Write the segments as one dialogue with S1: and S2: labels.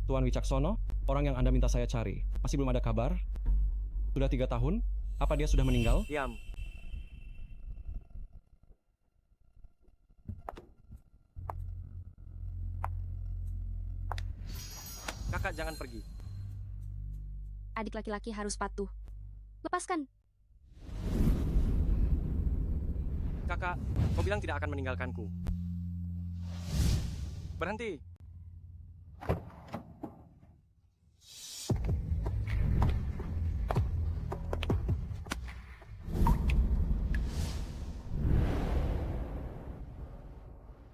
S1: Tuan Wicaksono, orang yang Anda minta saya cari. Masih belum ada kabar? Sudah 3 tahun? Apa dia sudah meninggal?
S2: Diam. Kakak jangan pergi.
S3: Adik laki-laki harus patuh. Lepaskan.
S2: Kakak, kau bilang tidak akan meninggalkanku. Berhenti.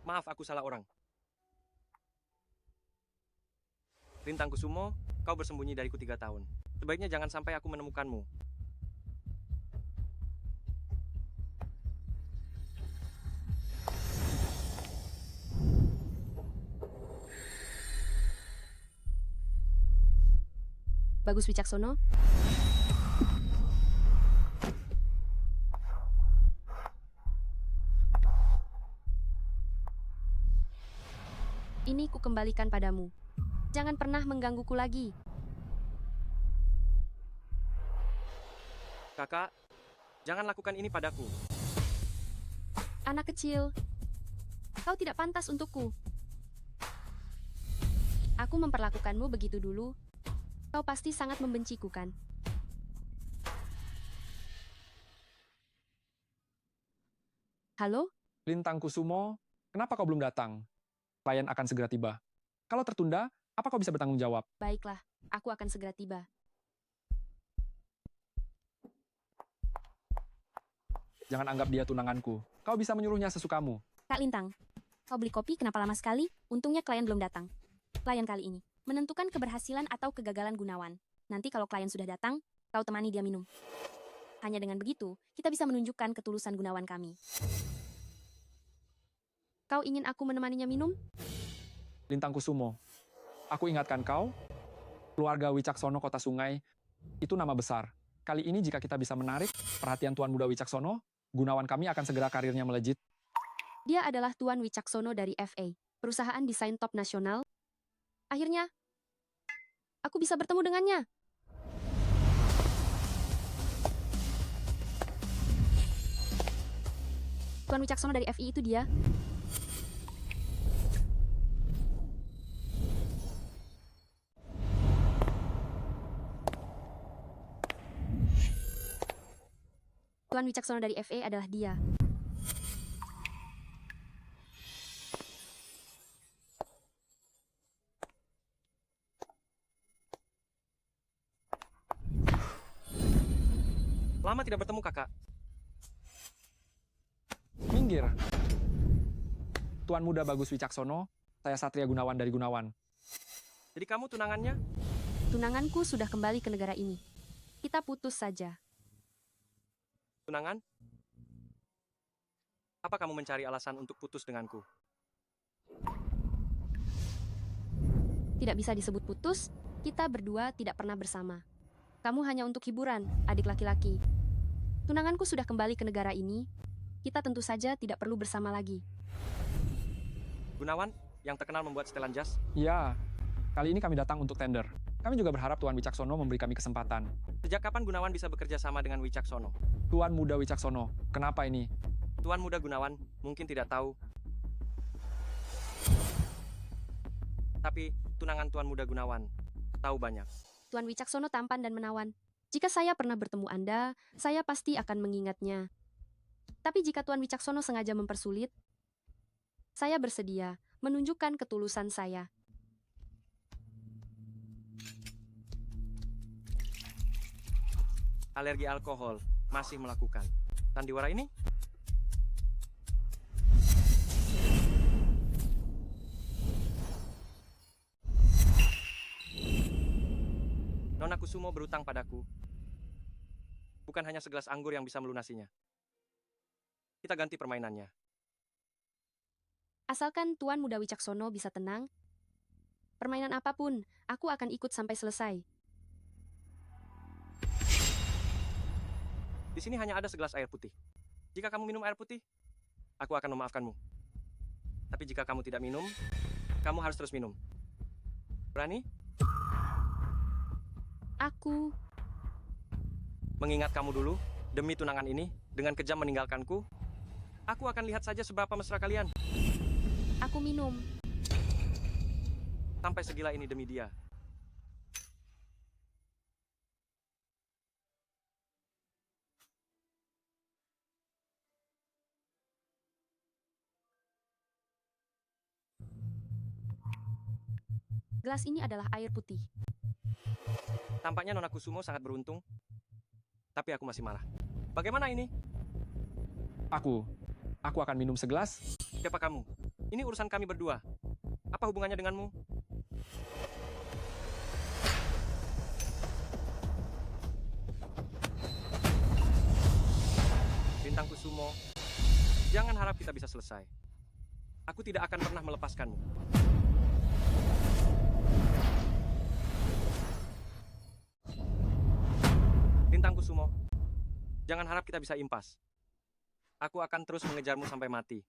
S2: Maaf, aku salah orang. Lintang Kusumo, kau bersembunyi dariku 3 tahun. Sebaiknya jangan sampai aku menemukanmu.
S3: Bagus Wicaksono. Ini kukembalikan padamu. Jangan pernah menggangguku lagi.
S2: Kakak, jangan lakukan ini padaku.
S3: Anak kecil, kau tidak pantas untukku. Aku memperlakukanmu begitu dulu. Kau pasti sangat membenciku, kan? Halo?
S4: Lintang Kusumo, kenapa kau belum datang? Klien akan segera tiba. Kalau tertunda, apa kau bisa bertanggung jawab?
S3: Baiklah, aku akan segera tiba.
S4: Jangan anggap dia tunanganku. Kau bisa menyuruhnya sesukamu.
S3: Kak Lintang, kau beli kopi kenapa lama sekali? Untungnya klien belum datang. Klien kali ini menentukan keberhasilan atau kegagalan Gunawan. Nanti kalau klien sudah datang, kau temani dia minum. Hanya dengan begitu, kita bisa menunjukkan ketulusan Gunawan kami. Kau ingin aku menemaninya minum?
S4: Lintang Kusumo, aku ingatkan kau, keluarga Wicaksono Kota Sungai, itu nama besar. Kali ini jika kita bisa menarik perhatian Tuan Muda Wicaksono, Gunawan kami akan segera karirnya melejit.
S3: Dia adalah Tuan Wicaksono dari FA, perusahaan desain top nasional. Akhirnya, aku bisa bertemu dengannya. Tuan Wicaksono dari FI itu dia. Tuan Wicaksono dari FA adalah dia.
S2: Lama tidak bertemu, kakak.
S4: Minggir. Tuan Muda Bagus Wicaksono, saya Satria Gunawan dari Gunawan.
S2: Jadi kamu tunangannya?
S3: Tunanganku sudah kembali ke negara ini. Kita putus saja.
S2: Tunangan? Apa kamu mencari alasan untuk putus denganku?
S3: Tidak bisa disebut putus, kita berdua tidak pernah bersama. Kamu hanya untuk hiburan, adik laki-laki. Tunanganku sudah kembali ke negara ini, kita tentu saja tidak perlu bersama lagi.
S2: Gunawan, yang terkenal membuat setelan jas?
S4: Ya, kali ini kami datang untuk tender. Kami juga berharap Tuan Wicaksono memberi kami kesempatan.
S2: Sejak kapan Gunawan bisa bekerja sama dengan Wicaksono?
S4: Tuan Muda Wicaksono, kenapa ini?
S2: Tuan Muda Gunawan mungkin tidak tahu. Tapi tunangan Tuan Muda Gunawan tahu banyak.
S3: Tuan Wicaksono tampan dan menawan. Jika saya pernah bertemu Anda, saya pasti akan mengingatnya. Tapi jika Tuan Wicaksono sengaja mempersulit, saya bersedia menunjukkan ketulusan saya.
S2: Alergi alkohol masih melakukan. Sandiwara ini? Nona Kusumo berutang padaku. Bukan hanya segelas anggur yang bisa melunasinya. Kita ganti permainannya.
S3: Asalkan Tuan Muda Wicaksono bisa tenang, permainan apapun, aku akan ikut sampai selesai.
S2: Di sini hanya ada segelas air putih. Jika kamu minum air putih, aku akan memaafkanmu. Tapi jika kamu tidak minum, kamu harus terus minum. Berani?
S3: Aku,
S2: Mengingat kamu dulu, demi tunangan ini, dengan kejam meninggalkanku, aku akan lihat saja seberapa mesra kalian.
S3: aku minum.
S2: Sampai segila ini demi dia.
S3: Gelas ini adalah air putih.
S2: Tampaknya Nona Kusumo sangat beruntung, tapi aku masih marah. Bagaimana ini?
S4: Aku akan minum segelas.
S2: Siapa kamu? Ini urusan kami berdua. Apa hubungannya denganmu? Bintang Kusumo, jangan harap kita bisa selesai. Aku tidak akan pernah melepaskanmu. Bintang Kusumo, jangan harap kita bisa impas. Aku akan terus mengejarmu sampai mati.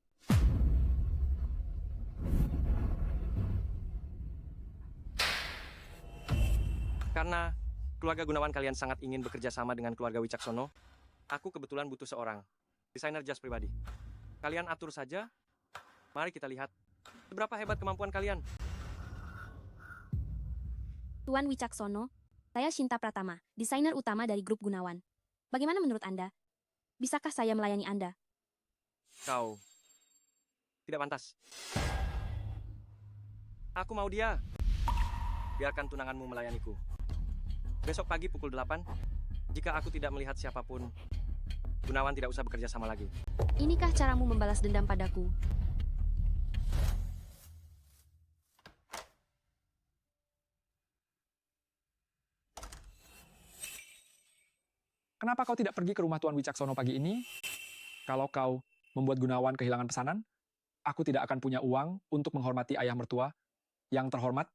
S2: Karena keluarga Gunawan kalian sangat ingin bekerja sama dengan keluarga Wicaksono, aku kebetulan butuh seorang desainer jas pribadi. Kalian atur saja. Mari kita lihat seberapa hebat kemampuan kalian.
S3: Tuan Wicaksono, saya Shinta Pratama, desainer utama dari grup Gunawan. Bagaimana menurut Anda? Bisakah saya melayani Anda?
S2: Kau tidak pantas. Aku mau dia. Biarkan tunanganmu melayaniku. Besok pagi pukul 8, jika aku tidak melihat siapapun, Gunawan tidak usah bekerja sama lagi.
S3: Inikah caramu membalas dendam padaku?
S4: Kenapa kau tidak pergi ke rumah Tuan Wicaksono pagi ini? Kalau kau membuat Gunawan kehilangan pesanan, aku tidak akan punya uang untuk menghormati ayah mertua yang terhormat.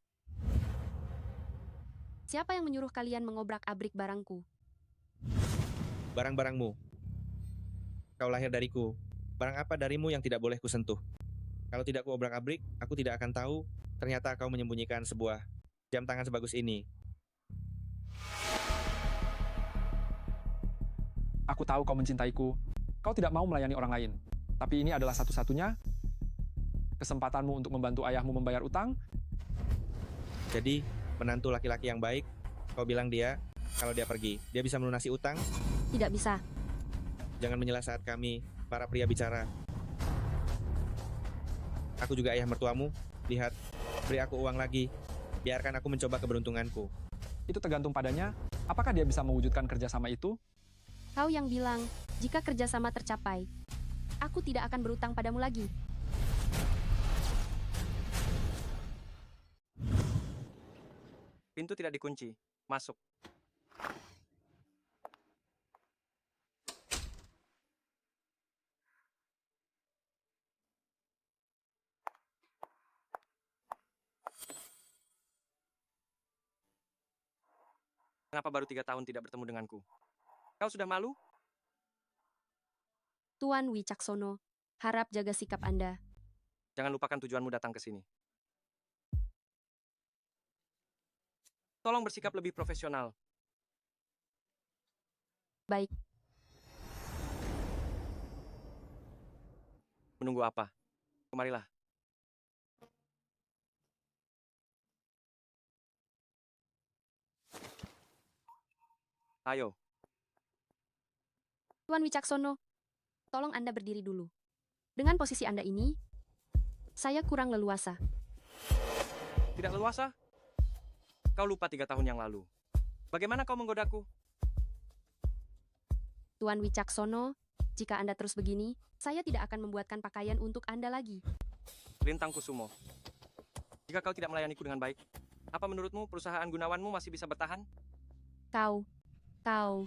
S3: Siapa yang menyuruh kalian mengobrak-abrik barangku?
S5: Barang-barangmu. Kau lahir dariku. Barang apa darimu yang tidak boleh kusentuh? Kalau tidak kuobrak-abrik, aku tidak akan tahu ternyata kau menyembunyikan sebuah jam tangan sebagus ini.
S4: Aku tahu kau mencintaiku. Kau tidak mau melayani orang lain. Tapi ini adalah satu-satunya kesempatanmu untuk membantu ayahmu membayar utang.
S5: Jadi, menantu laki-laki yang baik, kau bilang dia, kalau dia pergi, dia bisa melunasi utang.
S3: Tidak bisa.
S5: Jangan menyela saat kami, para pria bicara. Aku juga ayah mertuamu. Lihat, beri aku uang lagi. Biarkan aku mencoba keberuntunganku.
S4: Itu tergantung padanya, apakah dia bisa mewujudkan kerjasama itu?
S3: Kau yang bilang, jika kerjasama tercapai, aku tidak akan berutang padamu lagi.
S2: Pintu tidak dikunci. Masuk. Mengapa baru 3 tahun tidak bertemu denganku? Kau sudah malu?
S3: Tuan Wicaksono, harap jaga sikap Anda.
S2: Jangan lupakan tujuanmu datang ke sini. Tolong bersikap lebih profesional.
S3: Baik,
S2: Menunggu apa? Kemarilah. Ayo,
S3: Tuan Wicaksono, tolong Anda berdiri dulu. Dengan posisi Anda ini, saya kurang leluasa.
S2: tidak leluasa? Kau lupa 3 tahun yang lalu. Bagaimana kau menggodaku?
S3: Tuan Wicaksono, jika Anda terus begini, saya tidak akan membuatkan pakaian untuk Anda lagi.
S2: Lintang Kusumo. Jika kau tidak melayaniku dengan baik, apa menurutmu perusahaan Gunawanmu masih bisa bertahan?
S3: Kau,
S2: 3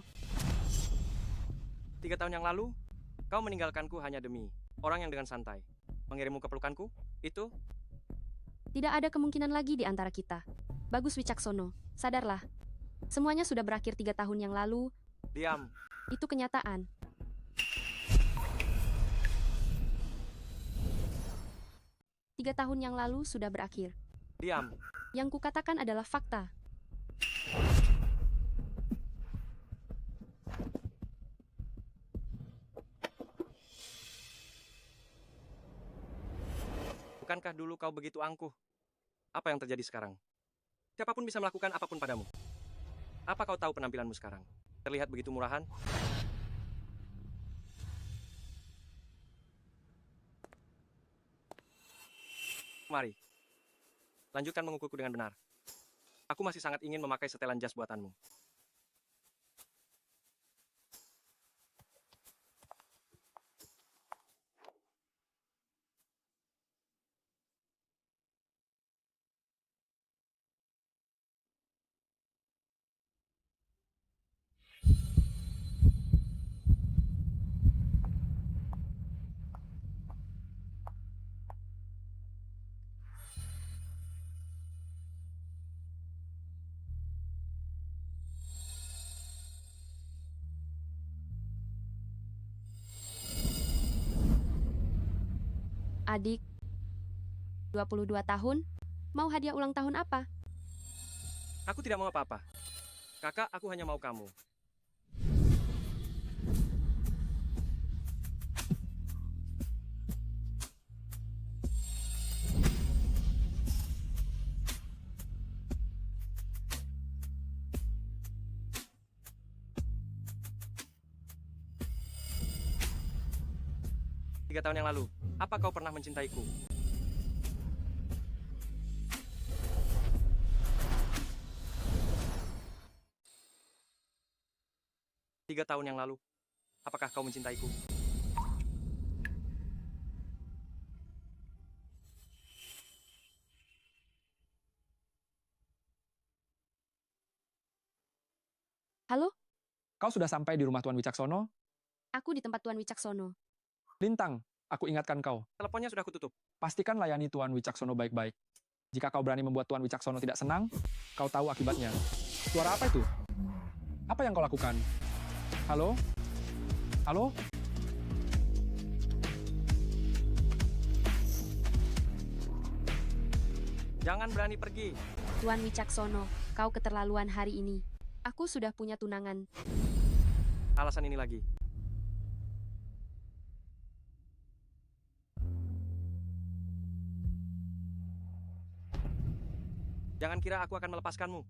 S2: tahun yang lalu, kau meninggalkanku hanya demi orang yang dengan santai mengirimmu ke pelukanku? Itu
S3: tidak ada kemungkinan lagi di antara kita. Bagus Wicaksono, sadarlah. Semuanya sudah berakhir 3 tahun yang lalu,
S2: diam.
S3: itu kenyataan. Tiga tahun yang lalu sudah berakhir.
S2: Diam.
S3: Yang kukatakan adalah fakta.
S2: Bukankah dulu kau begitu angkuh? Apa yang terjadi sekarang? Siapapun bisa melakukan apapun padamu. Apa kau tahu penampilanmu sekarang? Terlihat begitu murahan? Mari, lanjutkan mengukurku dengan benar. Aku masih sangat ingin memakai setelan jas buatanmu.
S3: Adik, 22 tahun, mau hadiah ulang tahun apa?
S2: Aku tidak mau apa-apa. Kakak, aku hanya mau kamu. Tiga tahun yang lalu, apa kau pernah mencintaiku? Tiga tahun yang lalu, apakah kau mencintaiku?
S3: Halo,
S4: Kau sudah sampai di rumah Tuan Wicaksono?
S3: aku di tempat Tuan Wicaksono.
S4: Lintang, aku ingatkan kau.
S2: Teleponnya sudah kututup.
S4: Pastikan layani Tuan Wicaksono baik-baik. Jika kau berani membuat Tuan Wicaksono tidak senang, kau tahu akibatnya. Suara apa itu? Apa yang kau lakukan? Halo? Halo?
S2: Jangan berani pergi.
S3: Tuan Wicaksono, kau keterlaluan hari ini. Aku sudah punya tunangan.
S2: Alasan ini lagi. Jangan kira aku akan melepaskanmu.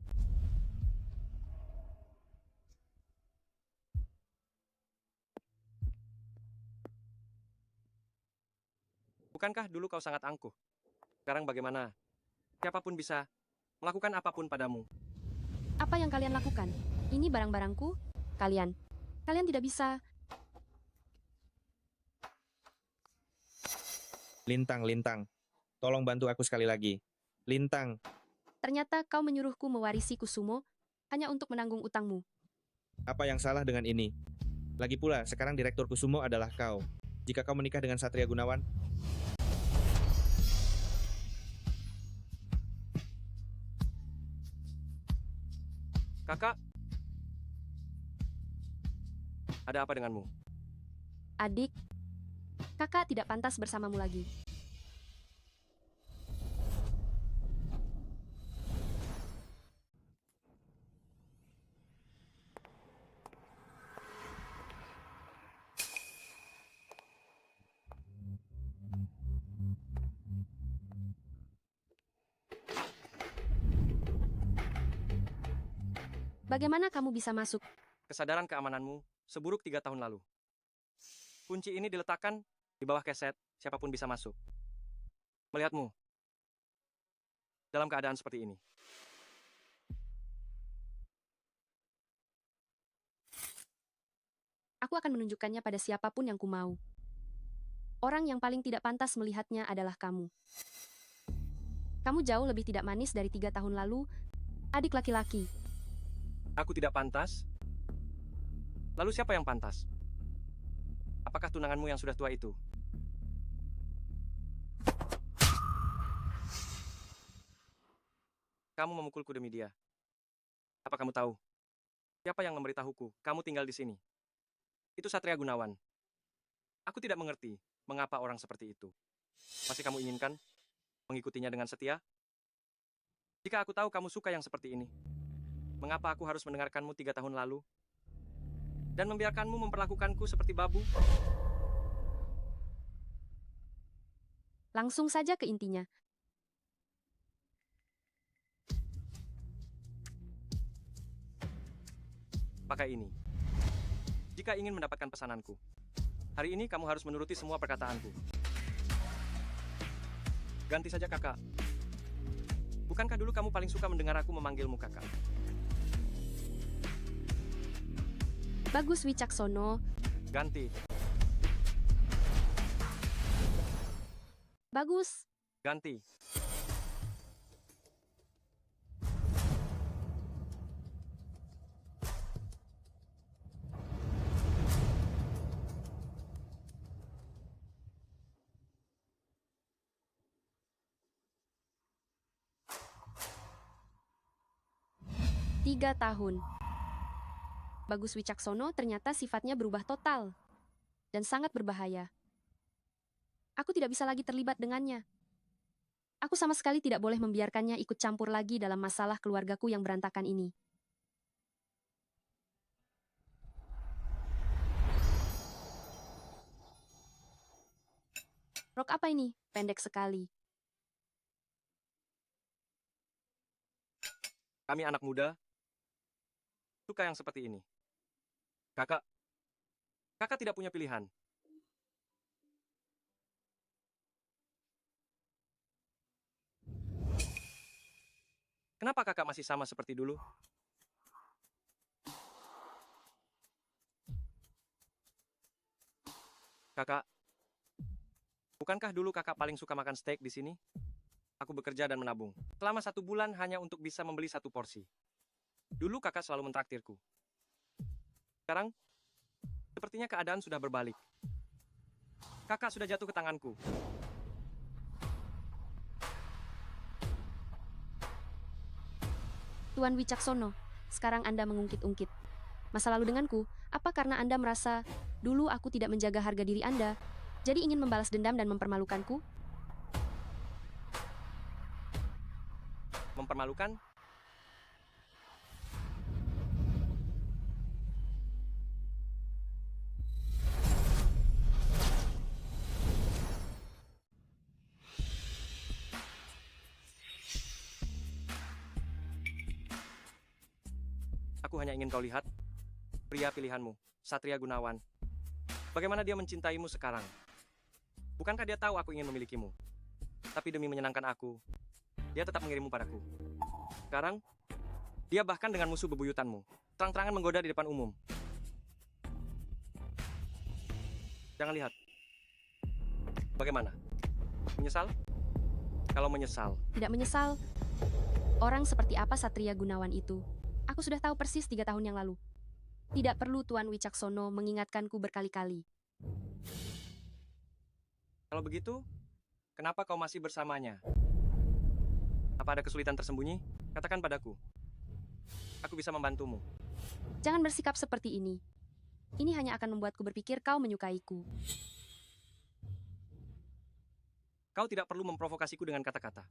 S2: Bukankah dulu kau sangat angkuh? Sekarang bagaimana? Siapapun bisa melakukan apapun padamu.
S3: Apa yang kalian lakukan? Ini barang-barangku. Kalian tidak bisa.
S5: Lintang, Lintang. Tolong bantu aku sekali lagi. Lintang,
S3: Ternyata kau menyuruhku mewarisi Kusumo hanya untuk menanggung utangmu.
S5: apa yang salah dengan ini? Lagi pula, sekarang Direktur Kusumo adalah kau. Jika kau menikah dengan Satria Gunawan,
S2: Kakak, ada apa denganmu?
S3: Adik, kakak tidak pantas bersamamu lagi. Bagaimana kamu bisa masuk?
S2: Kesadaran keamananmu seburuk 3 tahun lalu. Kunci ini diletakkan di bawah keset, siapapun bisa masuk. Melihatmu dalam keadaan seperti ini.
S3: Aku akan menunjukkannya pada siapapun yang kumau. Orang yang paling tidak pantas melihatnya adalah kamu. Kamu jauh lebih tidak manis dari 3 tahun lalu, adik laki-laki.
S2: Aku tidak pantas? Lalu siapa yang pantas? Apakah tunanganmu yang sudah tua itu? Kamu memukulku demi dia. Apa kamu tahu? Siapa yang memberitahuku kamu tinggal di sini? Itu Satria Gunawan. Aku tidak mengerti mengapa orang seperti itu. Masih kamu inginkan mengikutinya dengan setia? Jika aku tahu kamu suka yang seperti ini, mengapa aku harus mendengarkanmu 3 tahun lalu? Dan membiarkanmu memperlakukanku seperti babu?
S3: Langsung saja ke intinya.
S2: Pakai ini. Jika ingin mendapatkan pesananku, hari ini kamu harus menuruti semua perkataanku. Ganti saja kakak. Bukankah dulu kamu paling suka mendengar aku memanggilmu kakak?
S3: Bagus Wicaksono.
S2: Ganti.
S3: Bagus.
S2: Ganti.
S3: Tiga tahun. Bagus Wicaksono ternyata sifatnya berubah total. Dan sangat berbahaya. Aku tidak bisa lagi terlibat dengannya. Aku sama sekali tidak boleh membiarkannya ikut campur lagi dalam masalah keluargaku yang berantakan ini. Rok apa ini? Pendek sekali.
S2: Kami anak muda suka yang seperti ini. Kakak tidak punya pilihan. Kenapa kakak masih sama seperti dulu? Kakak, bukankah dulu kakak paling suka makan steak di sini? Aku bekerja dan menabung. Selama 1 bulan hanya untuk bisa membeli 1 porsi. Dulu kakak selalu mentraktirku. Sekarang, sepertinya keadaan sudah berbalik. Kakak sudah jatuh ke tanganku.
S3: Tuan Wicaksono, sekarang Anda mengungkit-ungkit. Masa lalu denganku, apa karena Anda merasa, dulu aku tidak menjaga harga diri Anda, jadi ingin membalas dendam dan mempermalukanku?
S2: Mempermalukan? Aku hanya ingin kau lihat pria pilihanmu, Satria Gunawan. Bagaimana dia mencintaimu sekarang? Bukankah dia tahu aku ingin memilikimu? Tapi demi menyenangkan aku, dia tetap mengirimmu padaku. Sekarang, dia bahkan dengan musuh bebuyutanmu, terang-terangan menggoda di depan umum. Jangan lihat. Bagaimana? Menyesal? Kalau menyesal,
S3: Tidak menyesal. Orang seperti apa Satria Gunawan itu? Aku sudah tahu persis 3 tahun yang lalu. Tidak perlu Tuan Wicaksono mengingatkanku berkali-kali.
S2: kalau begitu, kenapa kau masih bersamanya? Apa ada kesulitan tersembunyi? Katakan padaku. Aku bisa membantumu.
S3: Jangan bersikap seperti ini. Ini hanya akan membuatku berpikir kau menyukaiku.
S2: Kau tidak perlu memprovokasiku dengan kata-kata.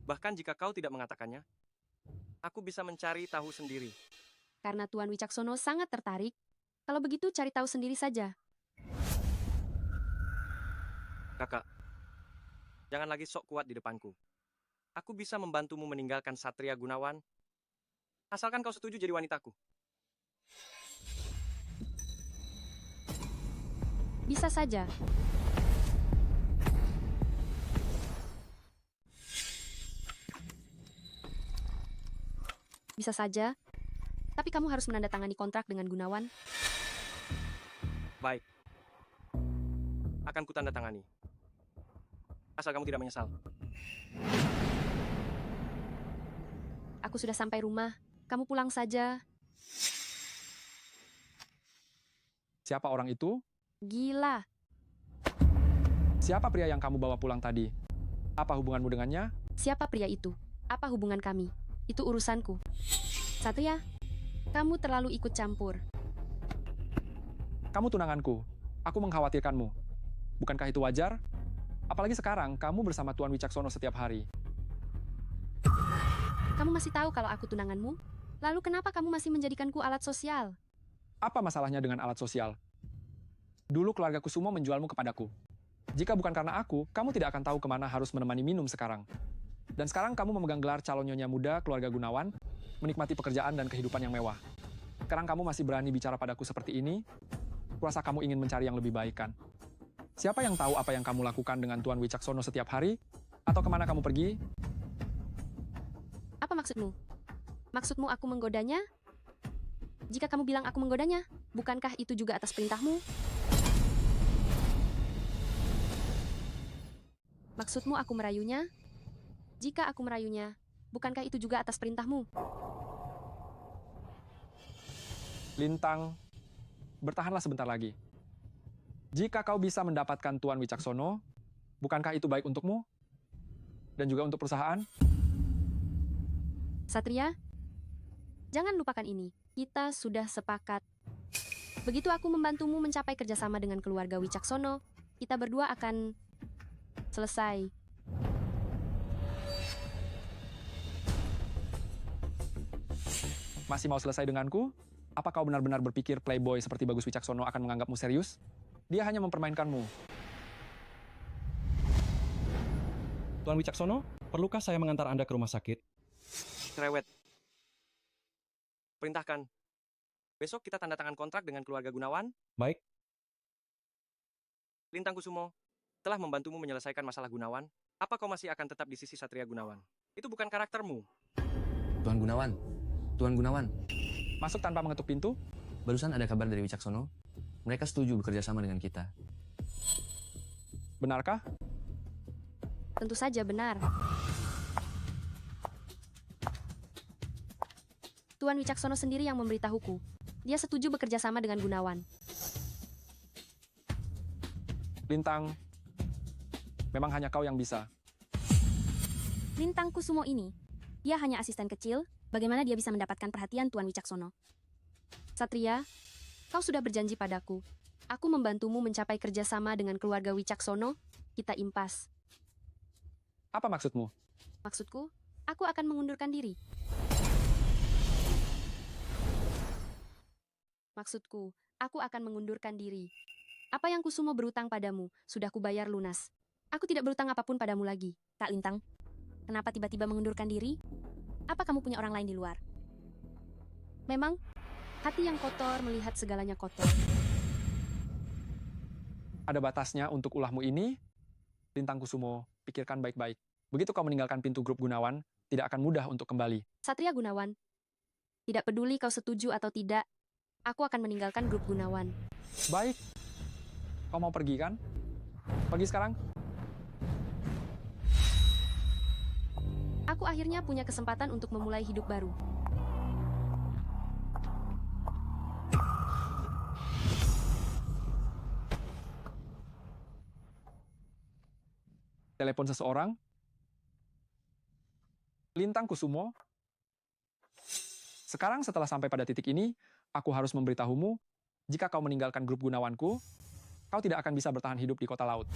S2: Bahkan jika kau tidak mengatakannya, aku bisa mencari tahu sendiri.
S3: Karena Tuan Wicaksono sangat tertarik, kalau begitu cari tahu sendiri saja.
S2: Kakak, jangan lagi sok kuat di depanku. Aku bisa membantumu meninggalkan Satria Gunawan, asalkan kau setuju jadi wanitaku.
S3: Bisa saja. Bisa saja. Tapi kamu harus menandatangani kontrak dengan Gunawan.
S2: Baik. Akan kutandatangani. Asal kamu tidak menyesal.
S3: Aku sudah sampai rumah. Kamu pulang saja.
S4: Siapa orang itu?
S3: Gila.
S4: Siapa pria yang kamu bawa pulang tadi? Apa hubunganmu dengannya?
S3: Siapa pria itu? Apa hubungan kami? Itu urusanku. Satria, kamu terlalu ikut campur.
S4: Kamu tunanganku. Aku mengkhawatirkanmu. Bukankah itu wajar? Apalagi sekarang, kamu bersama Tuan Wicaksono setiap hari.
S3: Kamu masih tahu kalau aku tunanganmu? Lalu kenapa kamu masih menjadikanku alat sosial?
S4: Apa masalahnya dengan alat sosial? Dulu keluarga Kusumo menjualmu kepadaku. Jika bukan karena aku, kamu tidak akan tahu kemana harus menemani minum sekarang. Dan sekarang kamu memegang gelar calon nyonya muda keluarga Gunawan, menikmati pekerjaan dan kehidupan yang mewah. Sekarang kamu masih berani bicara padaku seperti ini? Kurasa kamu ingin mencari yang lebih baik, kan? Siapa yang tahu apa yang kamu lakukan dengan Tuan Wicaksono setiap hari? Atau kemana kamu pergi?
S3: Apa maksudmu? Maksudmu aku menggodanya? Jika kamu bilang aku menggodanya, bukankah itu juga atas perintahmu? Maksudmu aku merayunya? Jika aku merayunya, bukankah itu juga atas perintahmu?
S4: Lintang, bertahanlah sebentar lagi. Jika kau bisa mendapatkan Tuan Wicaksono, bukankah itu baik untukmu? Dan juga untuk perusahaan?
S3: Satria, jangan lupakan ini. Kita sudah sepakat. Begitu aku membantumu mencapai kerjasama dengan keluarga Wicaksono, kita berdua akan selesai.
S4: Masih mau selesai denganku? Apa kau benar-benar berpikir playboy seperti Bagus Wicaksono akan menganggapmu serius? Dia hanya mempermainkanmu.
S1: Tuan Wicaksono, perlukah saya mengantar Anda ke rumah sakit?
S2: Cerewet. Perintahkan. Besok kita tanda tangan kontrak dengan keluarga Gunawan.
S1: Baik.
S2: Lintang Kusumo, telah membantumu menyelesaikan masalah Gunawan. Apa kau masih akan tetap di sisi Satria Gunawan? Itu bukan karaktermu.
S6: Tuan Gunawan, Tuan Gunawan,
S4: Masuk tanpa mengetuk pintu?
S6: barusan ada kabar dari Wicaksono. Mereka setuju bekerja sama dengan kita.
S4: Benarkah?
S3: Tentu saja benar. Tuan Wicaksono sendiri yang memberitahuku. Dia setuju bekerja sama dengan Gunawan.
S4: Lintang, memang hanya kau yang bisa.
S3: Lintang Kusumo ini, dia hanya asisten kecil, bagaimana dia bisa mendapatkan perhatian Tuan Wicaksono? Satria, kau sudah berjanji padaku. Aku membantumu mencapai kerjasama dengan keluarga Wicaksono, kita impas.
S4: Apa maksudmu?
S3: Maksudku, aku akan mengundurkan diri. Maksudku, aku akan mengundurkan diri. Apa yang Kusumo berutang padamu, sudah kubayar lunas. Aku tidak berutang apapun padamu lagi, Kak Lintang. Kenapa tiba-tiba mengundurkan diri? Apa kamu punya orang lain di luar? Memang, hati yang kotor melihat segalanya kotor.
S4: Ada batasnya untuk ulahmu ini? Lintang Kusumo, pikirkan baik-baik. Begitu kau meninggalkan pintu grup Gunawan, tidak akan mudah untuk kembali.
S3: Satria Gunawan, tidak peduli kau setuju atau tidak, aku akan meninggalkan grup Gunawan.
S4: Baik. Kau mau pergi, kan? Pergi sekarang?
S3: Aku akhirnya punya kesempatan untuk memulai hidup baru.
S4: Telepon seseorang? Lintang Kusumo? Sekarang setelah sampai pada titik ini, aku harus memberitahumu, jika kau meninggalkan grup Gunawanku, kau tidak akan bisa bertahan hidup di kota laut.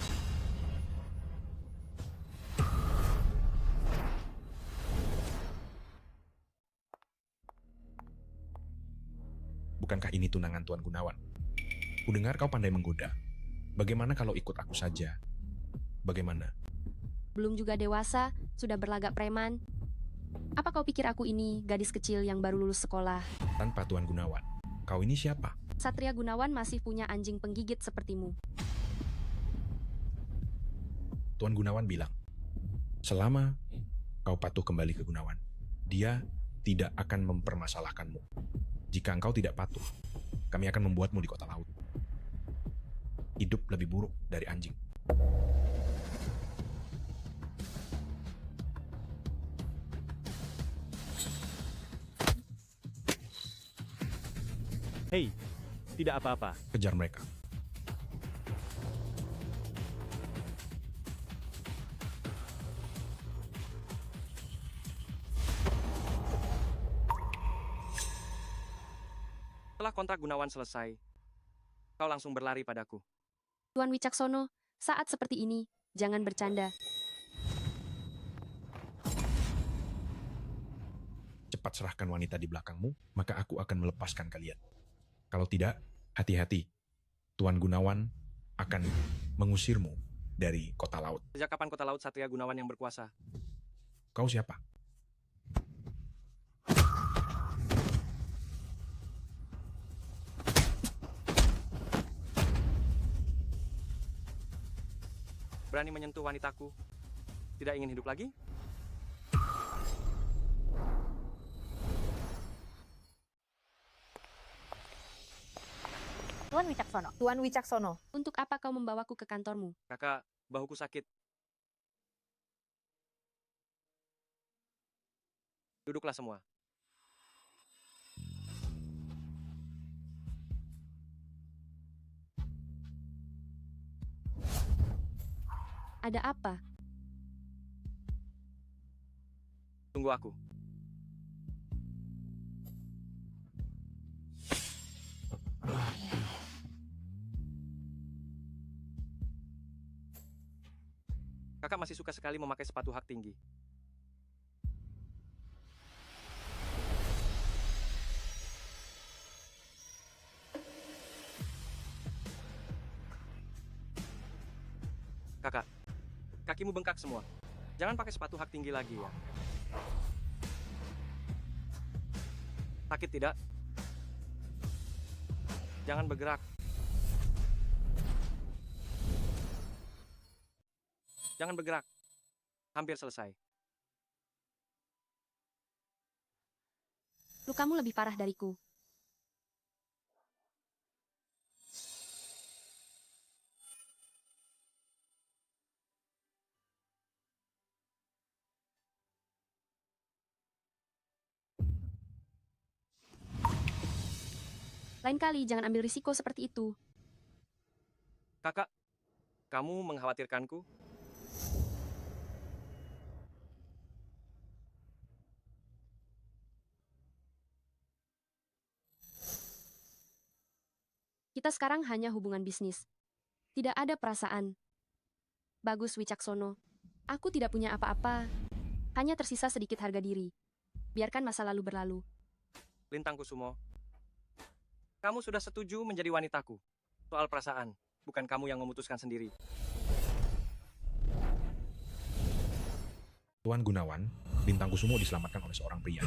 S7: Bukankah ini tunangan Tuan Gunawan? Kudengar kau pandai menggoda. Bagaimana kalau ikut aku saja? Bagaimana?
S3: Belum juga dewasa, sudah berlagak preman. Apa kau pikir aku ini gadis kecil yang baru lulus sekolah?
S7: Tanpa Tuan Gunawan, kau ini siapa?
S3: Satria Gunawan masih punya anjing penggigit sepertimu.
S7: Tuan Gunawan bilang, selama kau patuh kembali ke Gunawan, dia tidak akan mempermasalahkanmu. Jika engkau tidak patuh, kami akan membuatmu di kota laut. Hidup lebih buruk dari anjing.
S8: Hei, tidak apa-apa.
S7: Kejar mereka.
S2: Setelah kontrak Gunawan selesai, kau langsung berlari padaku.
S3: Tuan Wicaksono, saat seperti ini, jangan bercanda.
S7: Cepat serahkan wanita di belakangmu, maka aku akan melepaskan kalian. Kalau tidak, hati-hati. Tuan Gunawan akan mengusirmu dari kota laut.
S2: Sejak kapan kota laut Satria Gunawan yang berkuasa?
S7: Kau siapa?
S2: Berani menyentuh wanitaku? Tidak ingin hidup lagi?
S9: Tuan Wicaksono. Tuan Wicaksono.
S3: Untuk apa kau membawaku ke kantormu?
S2: Kakak, bahuku sakit. Duduklah semua.
S3: Ada apa?
S2: Tunggu aku. Kakak masih suka sekali memakai sepatu hak tinggi. Kakak, kakimu bengkak semua. Jangan pakai sepatu hak tinggi lagi ya. Sakit tidak? Jangan bergerak. Jangan bergerak. Hampir selesai.
S3: Lukamu lebih parah dariku. Lain kali jangan ambil risiko seperti itu.
S2: Kakak, kamu mengkhawatirkanku?
S3: Kita sekarang hanya hubungan bisnis. Tidak ada perasaan. Bagus Wicaksono. Aku tidak punya apa-apa. Hanya tersisa sedikit harga diri. Biarkan masa lalu berlalu.
S2: Lintang Kusumo, kamu sudah setuju menjadi wanitaku. Soal perasaan, bukan kamu yang memutuskan sendiri.
S7: Tuan Gunawan, Lintang Kusumo diselamatkan oleh seorang pria.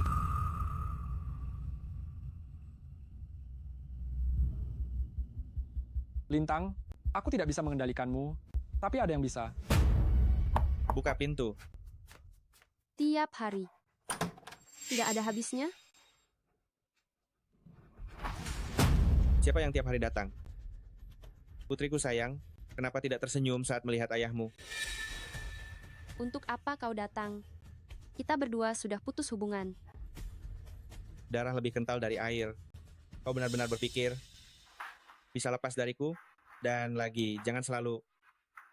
S4: Lintang, aku tidak bisa mengendalikanmu, tapi ada yang bisa.
S5: Buka pintu.
S3: Tiap hari. Tidak ada habisnya?
S5: Siapa yang tiap hari datang? Putriku sayang, kenapa tidak tersenyum saat melihat ayahmu?
S3: Untuk apa kau datang? Kita berdua sudah putus hubungan.
S5: Darah lebih kental dari air. Kau benar-benar berpikir bisa lepas dariku? Dan lagi, jangan selalu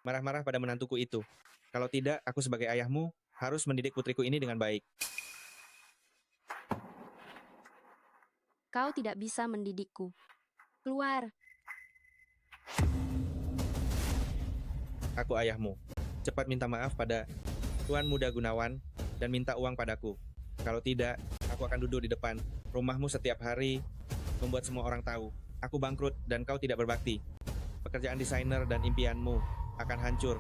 S5: marah-marah pada menantuku itu. Kalau tidak, aku sebagai ayahmu harus mendidik putriku ini dengan baik.
S3: Kau tidak bisa mendidikku. Keluar.
S5: Aku ayahmu. Cepat minta maaf pada Tuan Muda Gunawan dan minta uang padaku. Kalau tidak, aku akan duduk di depan rumahmu setiap hari, membuat semua orang tahu. Aku bangkrut dan kau tidak berbakti. Pekerjaan desainer dan impianmu akan hancur.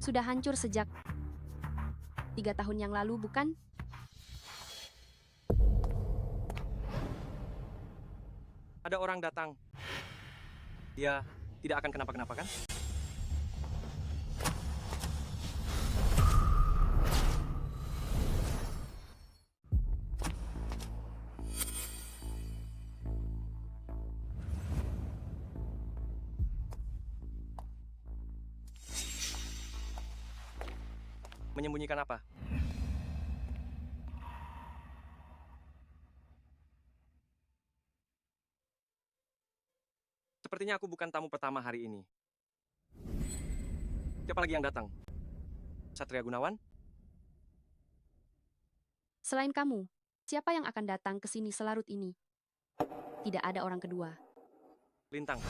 S3: Sudah hancur sejak 3 tahun yang lalu, bukan?
S2: Ada orang datang. Dia tidak akan kenapa-kenapa kan? Menyembunyikan apa? Sepertinya aku bukan tamu pertama hari ini. Siapa lagi yang datang? Satria Gunawan?
S3: Selain kamu, siapa yang akan datang ke sini selarut ini? Tidak ada orang kedua.
S2: Lintang,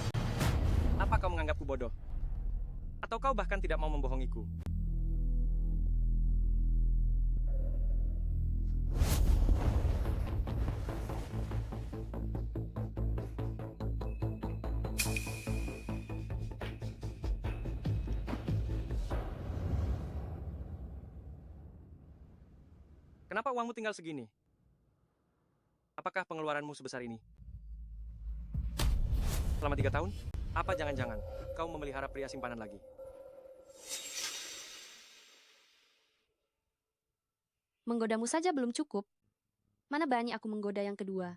S2: apa kau menganggapku bodoh? Atau kau bahkan tidak mau membohongiku? Kenapa uangmu tinggal segini? Apakah pengeluaranmu sebesar ini? Selama 3 tahun? Apa jangan-jangan kau memelihara pria simpanan lagi?
S3: Menggodamu saja belum cukup. Mana berani aku menggoda yang kedua.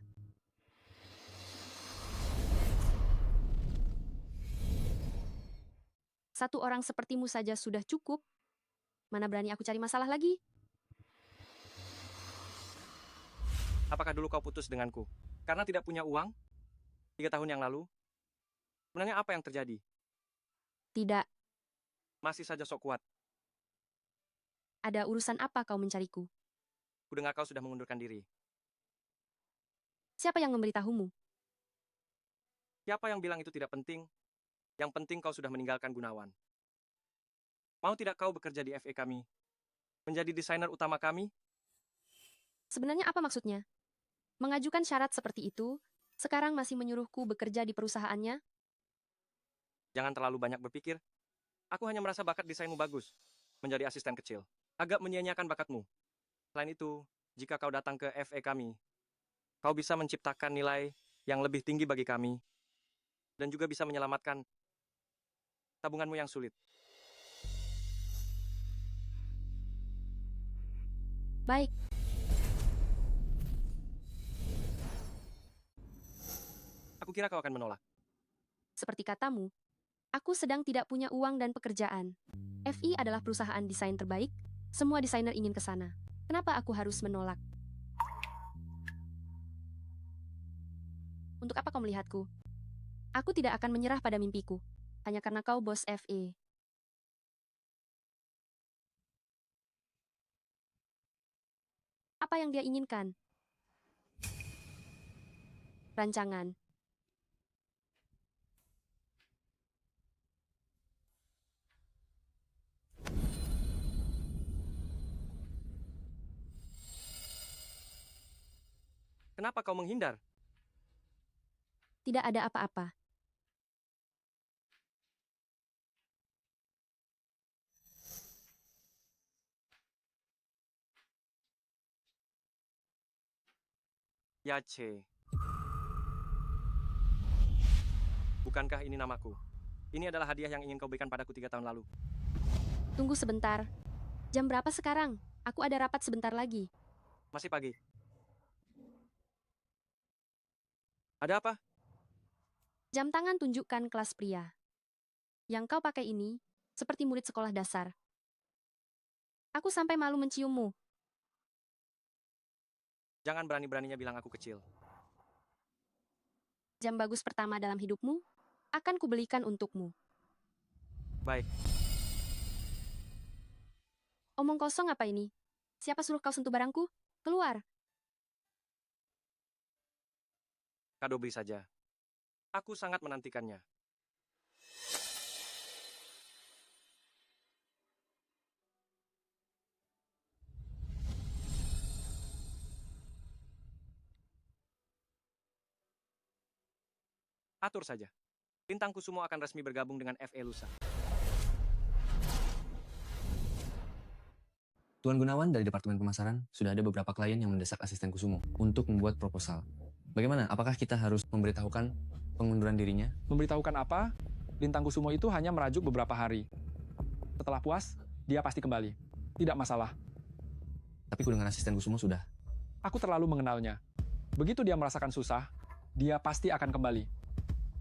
S3: Satu orang sepertimu saja sudah cukup. Mana berani aku cari masalah lagi?
S2: Apakah dulu kau putus denganku? Karena tidak punya uang? 3 tahun yang lalu? Sebenarnya apa yang terjadi?
S3: Tidak,
S2: Masih saja sok kuat.
S3: ada urusan apa kau mencariku?
S2: Kudengar kau sudah mengundurkan diri.
S3: Siapa yang memberitahumu?
S2: Siapa yang bilang itu tidak penting? Yang penting kau sudah meninggalkan Gunawan. Mau tidak kau bekerja di FA kami? Menjadi desainer utama kami?
S3: Sebenarnya apa maksudnya? Mengajukan syarat seperti itu, sekarang masih menyuruhku bekerja di perusahaannya?
S2: Jangan terlalu banyak berpikir. Aku hanya merasa bakat desainmu bagus. Menjadi asisten kecil. Agak menyia-nyiakan bakatmu. Selain itu, jika kau datang ke FA kami, kau bisa menciptakan nilai yang lebih tinggi bagi kami. Dan juga bisa menyelamatkan tabunganmu yang sulit.
S3: Baik,
S2: Aku kira kau akan menolak.
S3: seperti katamu, aku sedang tidak punya uang dan pekerjaan. FI adalah perusahaan desain terbaik, semua desainer ingin ke sana. Kenapa aku harus menolak? Untuk apa kau melihatku? Aku tidak akan menyerah pada mimpiku, hanya karena kau bos FA. Apa yang dia inginkan? Rancangan.
S2: Kenapa kau menghindar?
S3: Tidak ada apa-apa.
S2: Yace. Bukankah ini namaku? Ini adalah hadiah yang ingin kau berikan padaku 3 tahun lalu.
S3: Tunggu sebentar. Jam berapa sekarang? Aku ada rapat sebentar lagi.
S2: Masih pagi. Ada apa?
S3: Jam tangan tunjukkan kelas pria. Yang kau pakai ini, seperti murid sekolah dasar. Aku sampai malu menciummu.
S2: Jangan berani-beraninya bilang aku kecil.
S3: Jam bagus pertama dalam hidupmu, akan kubelikan untukmu.
S2: Baik,
S3: Omong kosong apa ini? Siapa suruh kau sentuh barangku? Keluar.
S2: kado beri saja. Aku sangat menantikannya. Atur saja. Lintang Kusumo akan resmi bergabung dengan FA Lusa.
S6: Tuan Gunawan dari Departemen Pemasaran, sudah ada beberapa klien yang mendesak asisten Kusumo untuk membuat proposal. Bagaimana? Apakah kita harus memberitahukan pengunduran dirinya?
S4: Memberitahukan apa? Lintang Kusumo itu hanya merajuk beberapa hari. Setelah puas, dia pasti kembali. Tidak masalah.
S6: Tapi dengan asisten Kusumo sudah.
S4: Aku terlalu mengenalnya. Begitu dia merasakan susah, dia pasti akan kembali.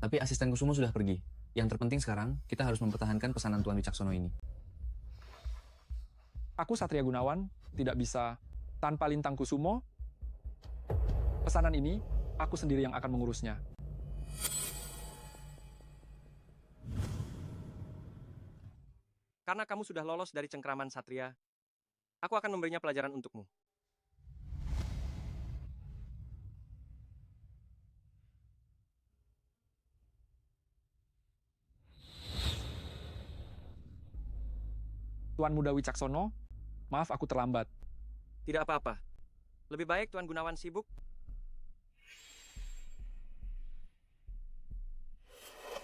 S6: Tapi asisten Kusumo sudah pergi. Yang terpenting sekarang, kita harus mempertahankan pesanan Tuan Wicaksono ini.
S4: Aku Satria Gunawan, tidak bisa tanpa Lintang Kusumo. Pesanan ini, aku sendiri yang akan mengurusnya.
S2: Karena kamu sudah lolos dari cengkraman Satria, aku akan memberinya pelajaran untukmu.
S4: Tuan Muda Wicaksono, maaf aku terlambat.
S2: Tidak apa-apa. Lebih baik Tuan Gunawan sibuk.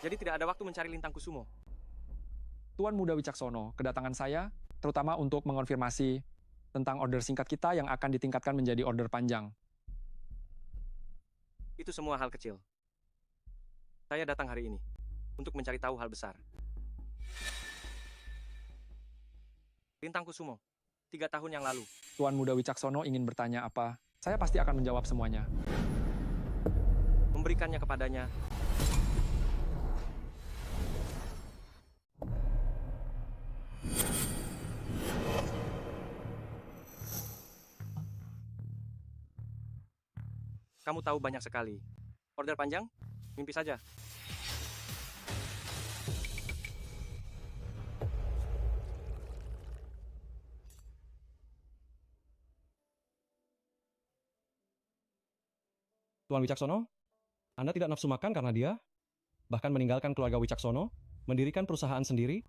S2: Jadi tidak ada waktu mencari Lintang Kusumo.
S4: Tuan Muda Wicaksono, kedatangan saya terutama untuk mengonfirmasi tentang order singkat kita yang akan ditingkatkan menjadi order panjang.
S2: Itu semua hal kecil. Saya datang hari ini untuk mencari tahu hal besar. Lintang Kusumo, 3 tahun yang lalu.
S4: Tuan Muda Wicaksono ingin bertanya apa? Saya pasti akan menjawab semuanya.
S2: Memberikannya kepadanya. Kamu tahu banyak sekali. Order panjang? Mimpi saja.
S1: Tuan Wicaksono, Anda tidak nafsu makan karena dia bahkan meninggalkan keluarga Wicaksono, mendirikan perusahaan sendiri.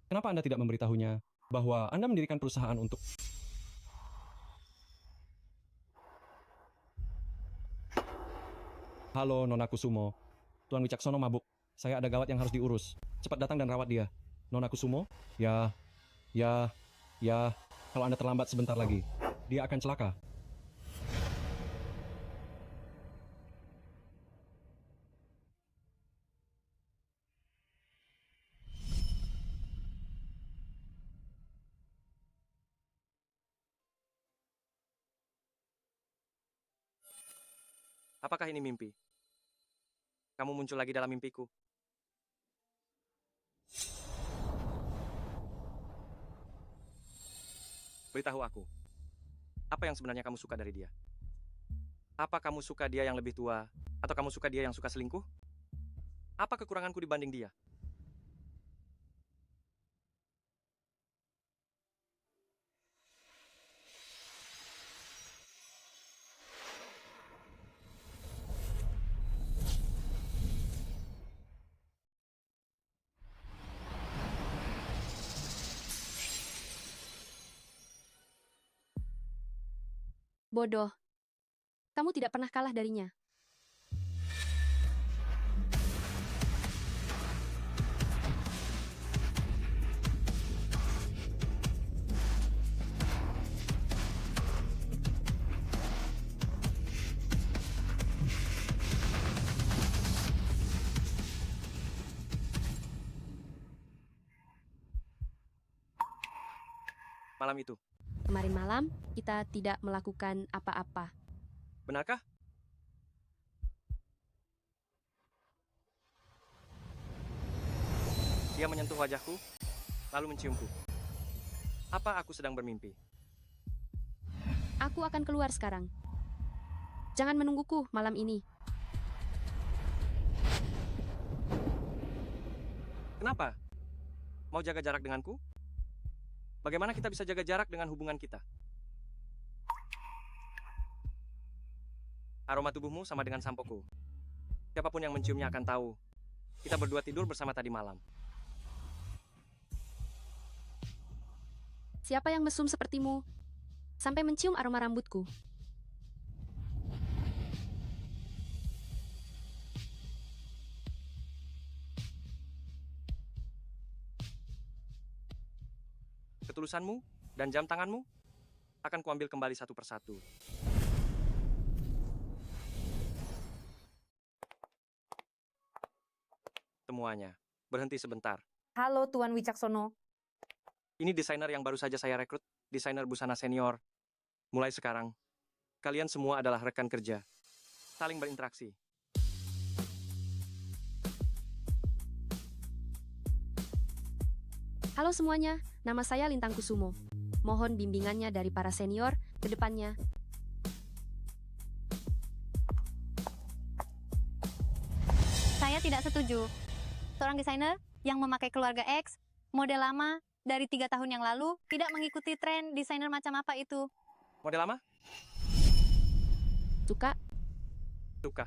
S1: Kenapa Anda tidak memberitahunya bahwa Anda mendirikan perusahaan untuk... Halo, Nona Kusumo. Tuan Wicaksono mabuk. Saya ada gawat yang harus diurus. Cepat datang dan rawat dia. Nona Kusumo? Ya. Kalau Anda terlambat sebentar lagi, dia akan celaka.
S2: Apakah ini mimpi? Kamu muncul lagi dalam mimpiku. Beritahu aku, apa yang sebenarnya kamu suka dari dia? Apa kamu suka dia yang lebih tua, atau kamu suka dia yang suka selingkuh? Apa kekuranganku dibanding dia?
S3: Bodoh. Kamu tidak pernah kalah darinya.
S2: Malam itu,
S3: Kemarin malam, kita tidak melakukan apa-apa.
S2: benarkah? Dia menyentuh wajahku, lalu menciumku. Apa aku sedang bermimpi?
S3: Aku akan keluar sekarang. Jangan menungguku malam ini.
S2: Kenapa? Mau jaga jarak denganku? Bagaimana kita bisa jaga jarak dengan hubungan kita? Aroma tubuhmu sama dengan sampoku. Siapapun yang menciumnya akan tahu. Kita berdua tidur bersama tadi malam.
S3: Siapa yang mesum sepertimu? Sampai mencium aroma rambutku.
S2: Ketulusanmu dan jam tanganmu akan kuambil kembali satu persatu. Semuanya. Berhenti sebentar.
S9: Halo Tuan Wicaksono.
S2: Ini desainer yang baru saja saya rekrut, desainer busana senior. Mulai sekarang, kalian semua adalah rekan kerja. Saling berinteraksi.
S3: Halo semuanya, nama saya Lintang Kusumo. Mohon bimbingannya dari para senior ke depannya.
S10: Saya tidak setuju. Seorang desainer yang memakai keluarga X, model lama, dari 3 tahun yang lalu, tidak mengikuti tren desainer macam apa itu.
S2: Model lama?
S3: Suka?
S2: Suka.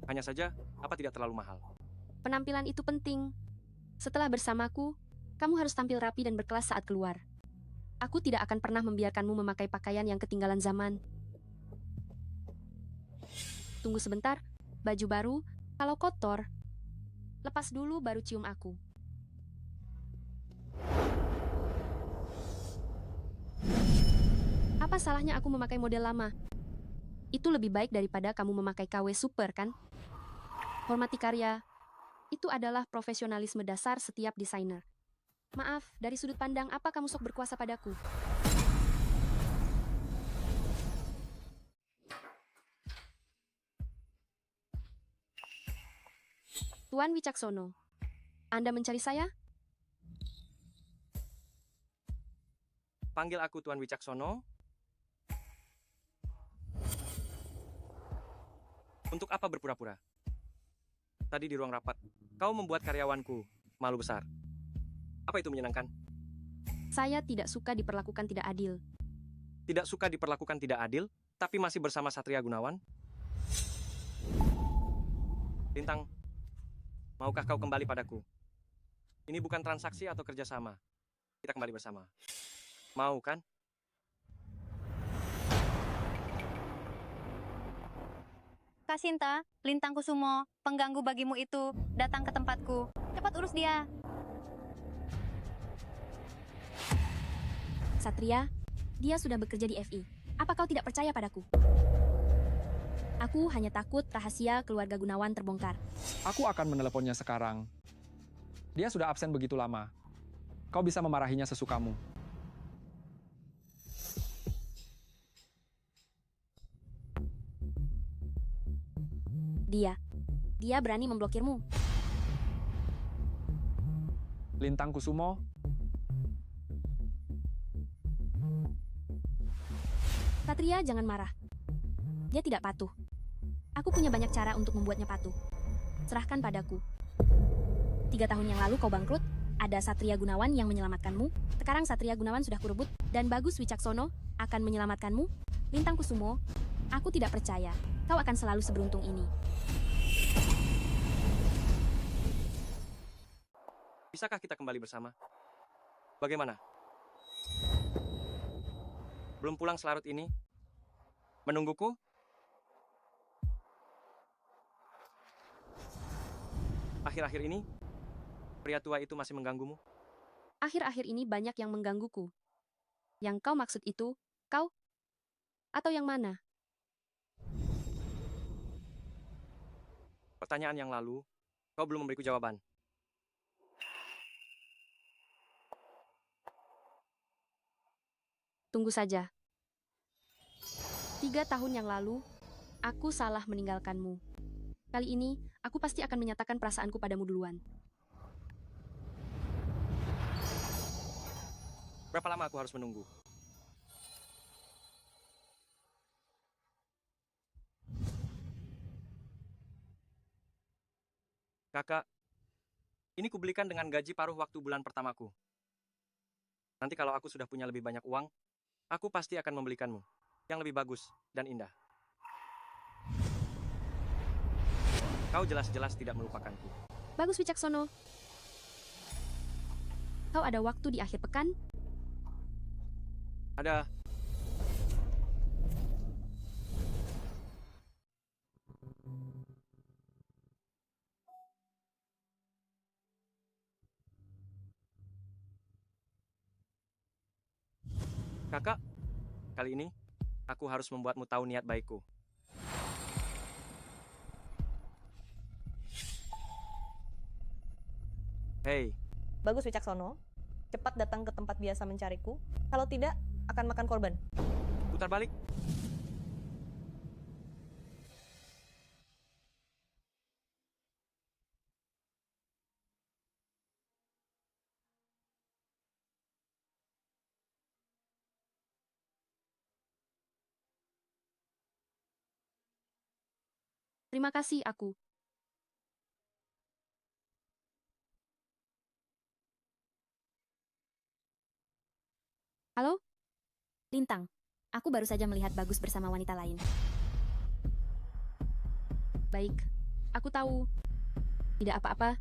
S2: Hanya saja, apa tidak terlalu mahal?
S3: Penampilan itu penting. Setelah bersamaku, kamu harus tampil rapi dan berkelas saat keluar. Aku tidak akan pernah membiarkanmu memakai pakaian yang ketinggalan zaman. Tunggu sebentar, baju baru, kalau kotor, lepas dulu baru cium aku. Apa salahnya aku memakai model lama? Itu lebih baik daripada kamu memakai KW Super, kan? Hormati karya. Itu adalah profesionalisme dasar setiap desainer. Maaf, dari sudut pandang apa kamu sok berkuasa padaku? Tuan Wicaksono, Anda mencari saya?
S2: Panggil aku Tuan Wicaksono. Untuk apa berpura-pura? Tadi di ruang rapat, kau membuat karyawanku malu besar. Apa itu menyenangkan?
S3: Saya tidak suka diperlakukan tidak adil.
S2: Tidak suka diperlakukan tidak adil, tapi masih bersama Satria Gunawan? Lintang, maukah kau kembali padaku? Ini bukan transaksi atau kerjasama. Kita kembali bersama. Mau kan?
S10: Kasinta, Lintang Kusumo, pengganggu bagimu itu, datang ke tempatku. Cepat urus dia.
S3: Satria, dia sudah bekerja di FI. Apa kau tidak percaya padaku? Aku hanya takut rahasia keluarga Gunawan terbongkar.
S4: Aku akan meneleponnya sekarang. Dia sudah absen begitu lama. Kau bisa memarahinya sesukamu.
S3: Dia berani memblokirmu.
S4: Lintang Kusumo,
S3: Satria, jangan marah. Dia tidak patuh. Aku punya banyak cara untuk membuatnya patuh. Serahkan padaku. 3 tahun yang lalu kau bangkrut, ada Satria Gunawan yang menyelamatkanmu. Sekarang Satria Gunawan sudah kurebut, dan Bagus Wicaksono akan menyelamatkanmu. Lintang Kusumo, aku tidak percaya. Kau akan selalu seberuntung ini.
S2: Bisakah kita kembali bersama? Bagaimana? Belum pulang selarut ini? Menungguku? Akhir-akhir ini, pria tua itu masih mengganggumu?
S3: Akhir-akhir ini banyak yang menggangguku. Yang kau maksud itu, kau? Atau yang mana?
S2: Pertanyaan yang lalu, kau belum memberiku jawaban.
S3: Tunggu saja. 3 tahun yang lalu, aku salah meninggalkanmu. Kali ini, aku pasti akan menyatakan perasaanku padamu duluan.
S2: Berapa lama aku harus menunggu? Kakak, ini kubelikan dengan gaji paruh waktu bulan pertamaku. Nanti kalau aku sudah punya lebih banyak uang, aku pasti akan membelikanmu yang lebih bagus dan indah. Kau jelas-jelas tidak melupakanku.
S3: Bagus Wicaksono. Kau ada waktu di akhir pekan?
S2: Ada. Kakak, kali ini aku harus membuatmu tahu niat baikku. Hei,
S9: Bagus Wicaksono, cepat datang ke tempat biasa mencariku. Kalau tidak, akan makan korban.
S2: putar balik.
S3: Terima kasih, aku. Halo? Lintang, aku baru saja melihat Bagus bersama wanita lain. Baik, aku tahu. Tidak apa-apa.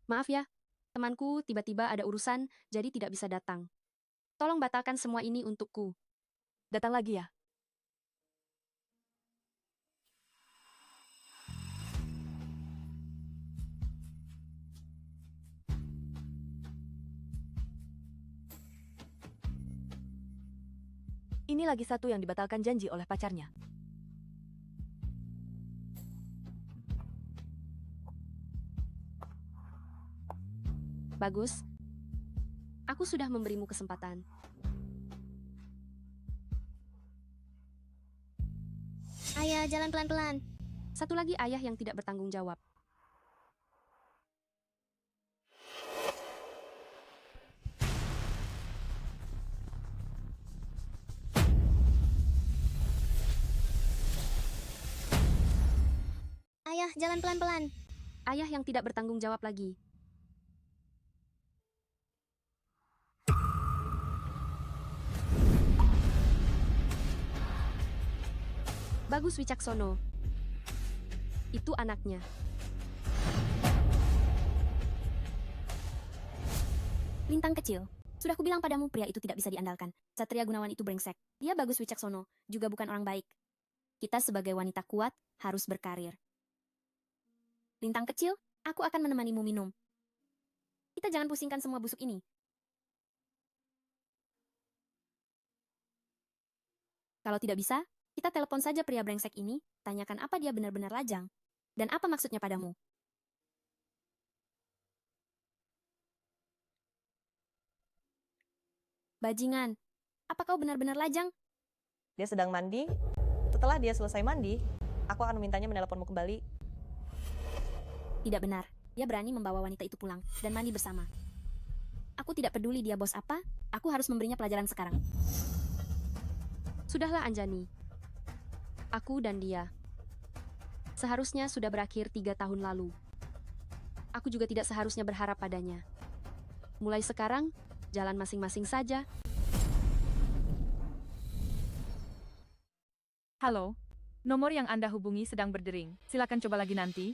S3: Maaf ya, temanku tiba-tiba ada urusan, jadi tidak bisa datang. Tolong batalkan semua ini untukku. Datang lagi ya.
S11: Ini lagi satu yang dibatalkan janji oleh pacarnya.
S3: Bagus. Aku sudah memberimu kesempatan.
S10: Ayah, jalan pelan-pelan.
S3: Satu lagi ayah yang tidak bertanggung jawab.
S10: Ayah, jalan pelan-pelan.
S3: Ayah yang tidak bertanggung jawab lagi. Bagus Wicaksono. Itu anaknya.
S12: Lintang kecil. Sudah kubilang padamu pria itu tidak bisa diandalkan. Satria Gunawan itu brengsek. Dia bagus Wicaksono, juga bukan orang baik. Kita sebagai wanita kuat harus berkarir. Lintang kecil, aku akan menemanimu minum. Kita jangan pusingkan semua busuk ini. Kalau tidak bisa, kita telepon saja pria brengsek ini, tanyakan apa dia benar-benar lajang. Dan apa maksudnya padamu. Bajingan, apa kau benar-benar lajang?
S9: Dia sedang mandi. Setelah dia selesai mandi, aku akan memintanya meneleponmu kembali.
S12: Tidak benar. Dia berani membawa wanita itu pulang dan mandi bersama. Aku tidak peduli dia bos apa, aku harus memberinya pelajaran sekarang.
S3: Sudahlah Anjani. Aku dan dia. Seharusnya sudah berakhir 3 tahun lalu. Aku juga tidak seharusnya berharap padanya. Mulai sekarang, jalan masing-masing saja.
S11: Halo, nomor yang Anda hubungi sedang berdering. Silakan coba lagi nanti.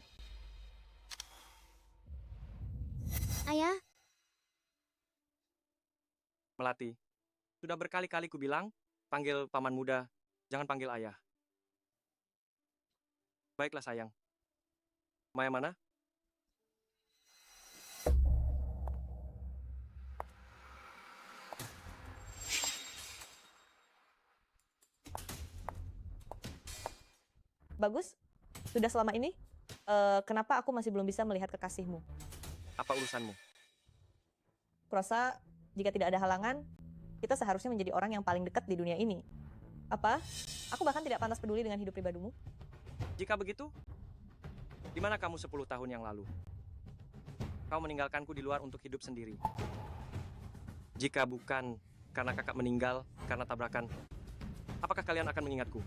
S10: Ayah,
S2: Melati, sudah berkali-kali ku bilang, panggil paman muda, jangan panggil ayah. Baiklah sayang. Maya mana?
S9: Bagus. Sudah selama ini, kenapa aku masih belum bisa melihat kekasihmu?
S2: Apa urusanmu?
S9: Kurasa jika tidak ada halangan, kita seharusnya menjadi orang yang paling dekat di dunia ini. Apa? Aku bahkan tidak pantas peduli dengan hidup pribadimu.
S2: Jika begitu, di mana kamu 10 tahun yang lalu? Kau meninggalkanku di luar untuk hidup sendiri. Jika bukan karena kakak meninggal karena tabrakan, apakah kalian akan mengingatku?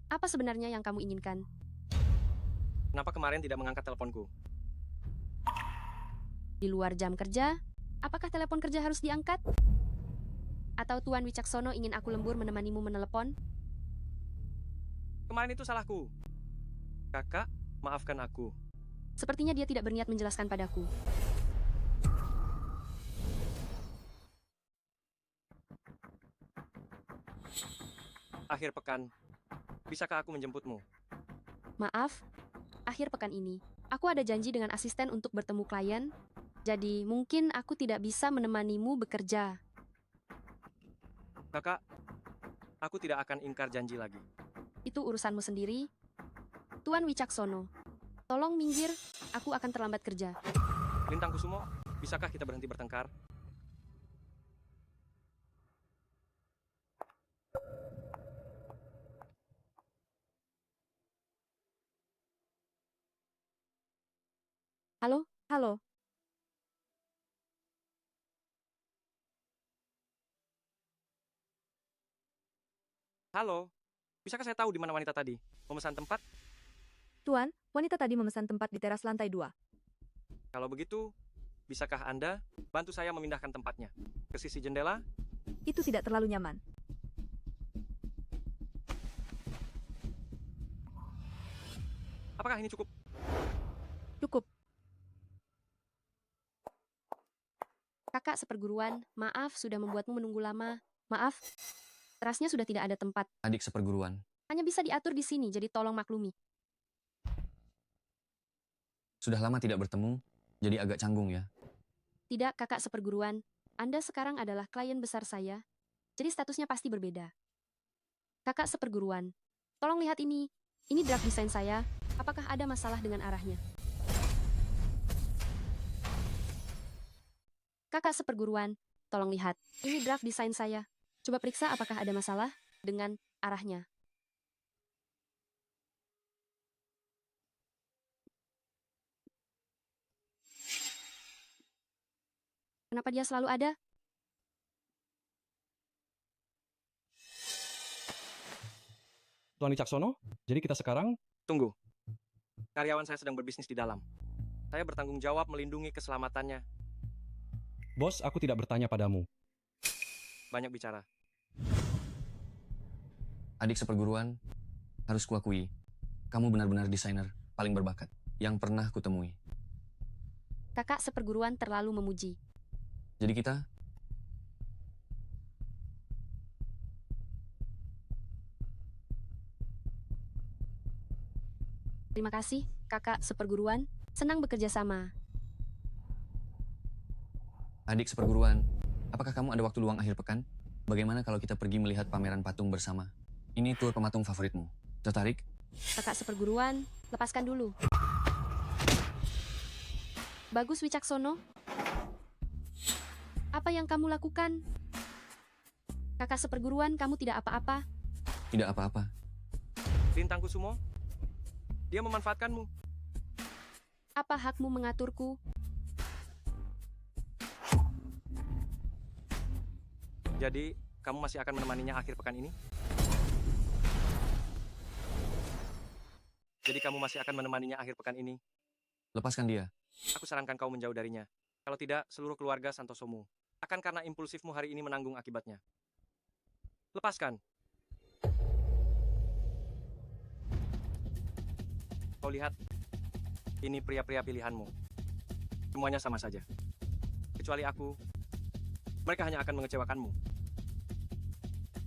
S3: Apa sebenarnya yang kamu inginkan?
S2: Kenapa kemarin tidak mengangkat teleponku?
S3: Di luar jam kerja, apakah telepon kerja harus diangkat? Atau Tuan Wicaksono ingin aku lembur menemanimu menelepon?
S2: Kemarin itu salahku. Kakak, maafkan aku.
S3: Sepertinya dia tidak berniat menjelaskan padaku.
S2: Akhir pekan, bisakah aku menjemputmu?
S3: Maaf, akhir pekan ini, aku ada janji dengan asisten untuk bertemu klien, jadi mungkin aku tidak bisa menemanimu bekerja.
S2: Kakak, aku tidak akan ingkar janji lagi.
S3: Itu urusanmu sendiri. Tuan Wicaksono, tolong minggir, aku akan terlambat kerja.
S2: Lintang Kusumo, bisakah kita berhenti bertengkar?
S3: Halo?
S11: Halo,
S2: Halo, bisakah saya tahu di mana wanita tadi? Memesan tempat?
S11: Tuan, wanita tadi memesan tempat di teras lantai 2.
S2: Kalau begitu, bisakah Anda bantu saya memindahkan tempatnya ke sisi jendela?
S11: Itu tidak terlalu nyaman.
S2: Apakah ini cukup?
S11: Cukup.
S3: Kakak seperguruan, maaf sudah membuatmu menunggu lama. Maaf, terasnya sudah tidak ada tempat.
S6: Adik seperguruan,
S3: Hanya bisa diatur di sini, jadi tolong maklumi.
S6: sudah lama tidak bertemu, jadi agak canggung ya.
S3: Tidak, kakak seperguruan. Anda sekarang adalah klien besar saya, jadi statusnya pasti berbeda. Kakak seperguruan, tolong lihat ini. Ini draft desain saya. Apakah ada masalah dengan arahnya? Kakak seperguruan, tolong lihat. Ini draft desain saya. Coba periksa apakah ada masalah dengan arahnya. Kenapa dia selalu ada?
S1: Tuan Wicaksono, jadi kita sekarang
S2: Tunggu. Karyawan saya sedang berbisnis di dalam. Saya bertanggung jawab melindungi keselamatannya.
S1: Bos, aku tidak bertanya padamu.
S2: Banyak bicara.
S6: Adik seperguruan, harus kuakui, kamu benar-benar desainer paling berbakat yang pernah kutemui.
S3: Kakak seperguruan terlalu memuji.
S6: Jadi kita
S3: Terima kasih, kakak seperguruan. Senang bekerja sama.
S6: adik seperguruan, apakah kamu ada waktu luang akhir pekan? Bagaimana kalau kita pergi melihat pameran patung bersama? Ini tur pematung favoritmu. Tertarik?
S3: Kakak seperguruan, lepaskan dulu. Bagus Wicaksono. Apa yang kamu lakukan? Kakak seperguruan, kamu tidak apa-apa.
S6: Tidak apa-apa.
S2: Lintang Kusumo, dia memanfaatkanmu.
S3: Apa hakmu mengaturku?
S2: Jadi, kamu masih akan menemaninya akhir pekan ini? Jadi kamu masih akan menemaninya akhir pekan ini?
S6: Lepaskan dia.
S2: Aku sarankan kau menjauh darinya. Kalau tidak, seluruh keluarga Santosomu akan karena impulsifmu hari ini menanggung akibatnya. Lepaskan. Kau lihat, ini pria-pria pilihanmu. Semuanya sama saja. Kecuali aku, mereka hanya akan mengecewakanmu.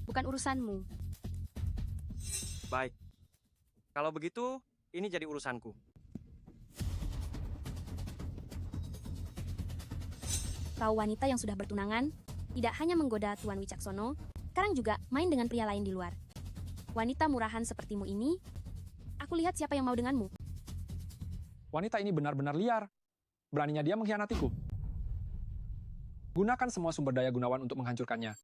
S3: Bukan urusanmu.
S2: Baik. Kalau begitu, ini jadi urusanku.
S3: Kau wanita yang sudah bertunangan, tidak hanya menggoda Tuan Wicaksono, sekarang juga main dengan pria lain di luar. Wanita murahan sepertimu ini, aku lihat siapa yang mau denganmu.
S4: Wanita ini benar-benar liar. Beraninya dia mengkhianatiku. Gunakan semua sumber daya Gunawan untuk menghancurkannya.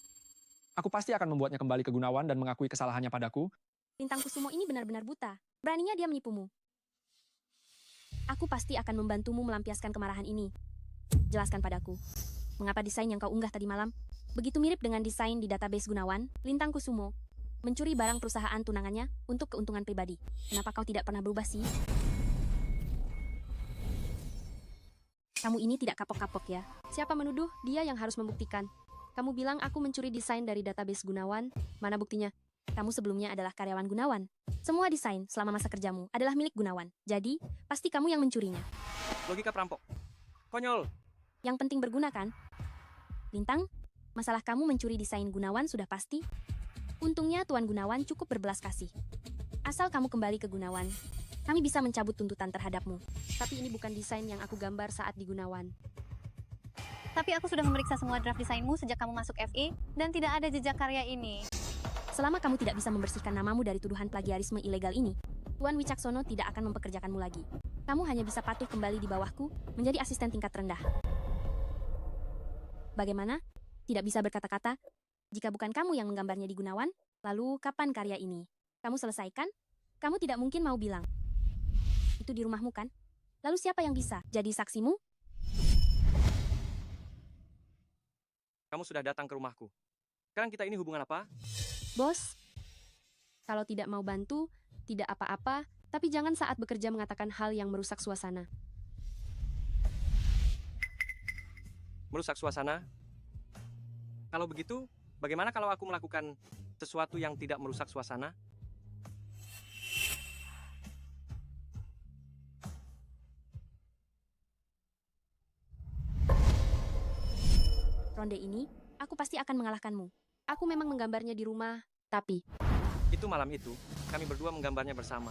S4: Aku pasti akan membuatnya kembali ke Gunawan dan mengakui kesalahannya padaku.
S3: Lintang Kusumo ini benar-benar buta. Beraninya dia menipumu. Aku pasti akan membantumu melampiaskan kemarahan ini. Jelaskan padaku, mengapa desain yang kau unggah tadi malam begitu mirip dengan desain di database Gunawan, Lintang Kusumo, mencuri barang perusahaan tunangannya untuk keuntungan pribadi. Kenapa kau tidak pernah berubah sih? Kamu ini tidak kapok-kapok ya. Siapa menuduh? Dia yang harus membuktikan. Kamu bilang aku mencuri desain dari database Gunawan. Mana buktinya? Kamu sebelumnya adalah karyawan Gunawan. Semua desain selama masa kerjamu adalah milik Gunawan. Jadi, pasti kamu yang mencurinya.
S2: Logika perampok. Konyol.
S3: Yang penting berguna kan? Lintang, masalah kamu mencuri desain Gunawan sudah pasti. Untungnya Tuan Gunawan cukup berbelas kasih. Asal kamu kembali ke Gunawan, kami bisa mencabut tuntutan terhadapmu. Tapi ini bukan desain yang aku gambar saat di Gunawan.
S10: Tapi aku sudah memeriksa semua draft desainmu sejak kamu masuk FE, dan tidak ada jejak karya ini.
S3: Selama kamu tidak bisa membersihkan namamu dari tuduhan plagiarisme ilegal ini, Tuan Wicaksono tidak akan mempekerjakanmu lagi. Kamu hanya bisa patuh kembali di bawahku, menjadi asisten tingkat rendah. Bagaimana? Tidak bisa berkata-kata? Jika bukan kamu yang menggambarnya di Gunawan, lalu kapan karya ini? Kamu selesaikan? Kamu tidak mungkin mau bilang. Itu di rumahmu kan? Lalu siapa yang bisa jadi saksimu?
S2: Kamu sudah datang ke rumahku. Sekarang kita ini hubungan apa?
S3: Bos, kalau tidak mau bantu, tidak apa-apa, tapi jangan saat bekerja mengatakan hal yang merusak suasana.
S2: Merusak suasana? Kalau begitu, bagaimana kalau aku melakukan sesuatu yang tidak merusak suasana?
S3: Ronde ini, aku pasti akan mengalahkanmu. Aku memang menggambarnya di rumah, tapi
S2: Itu malam itu, kami berdua menggambarnya bersama.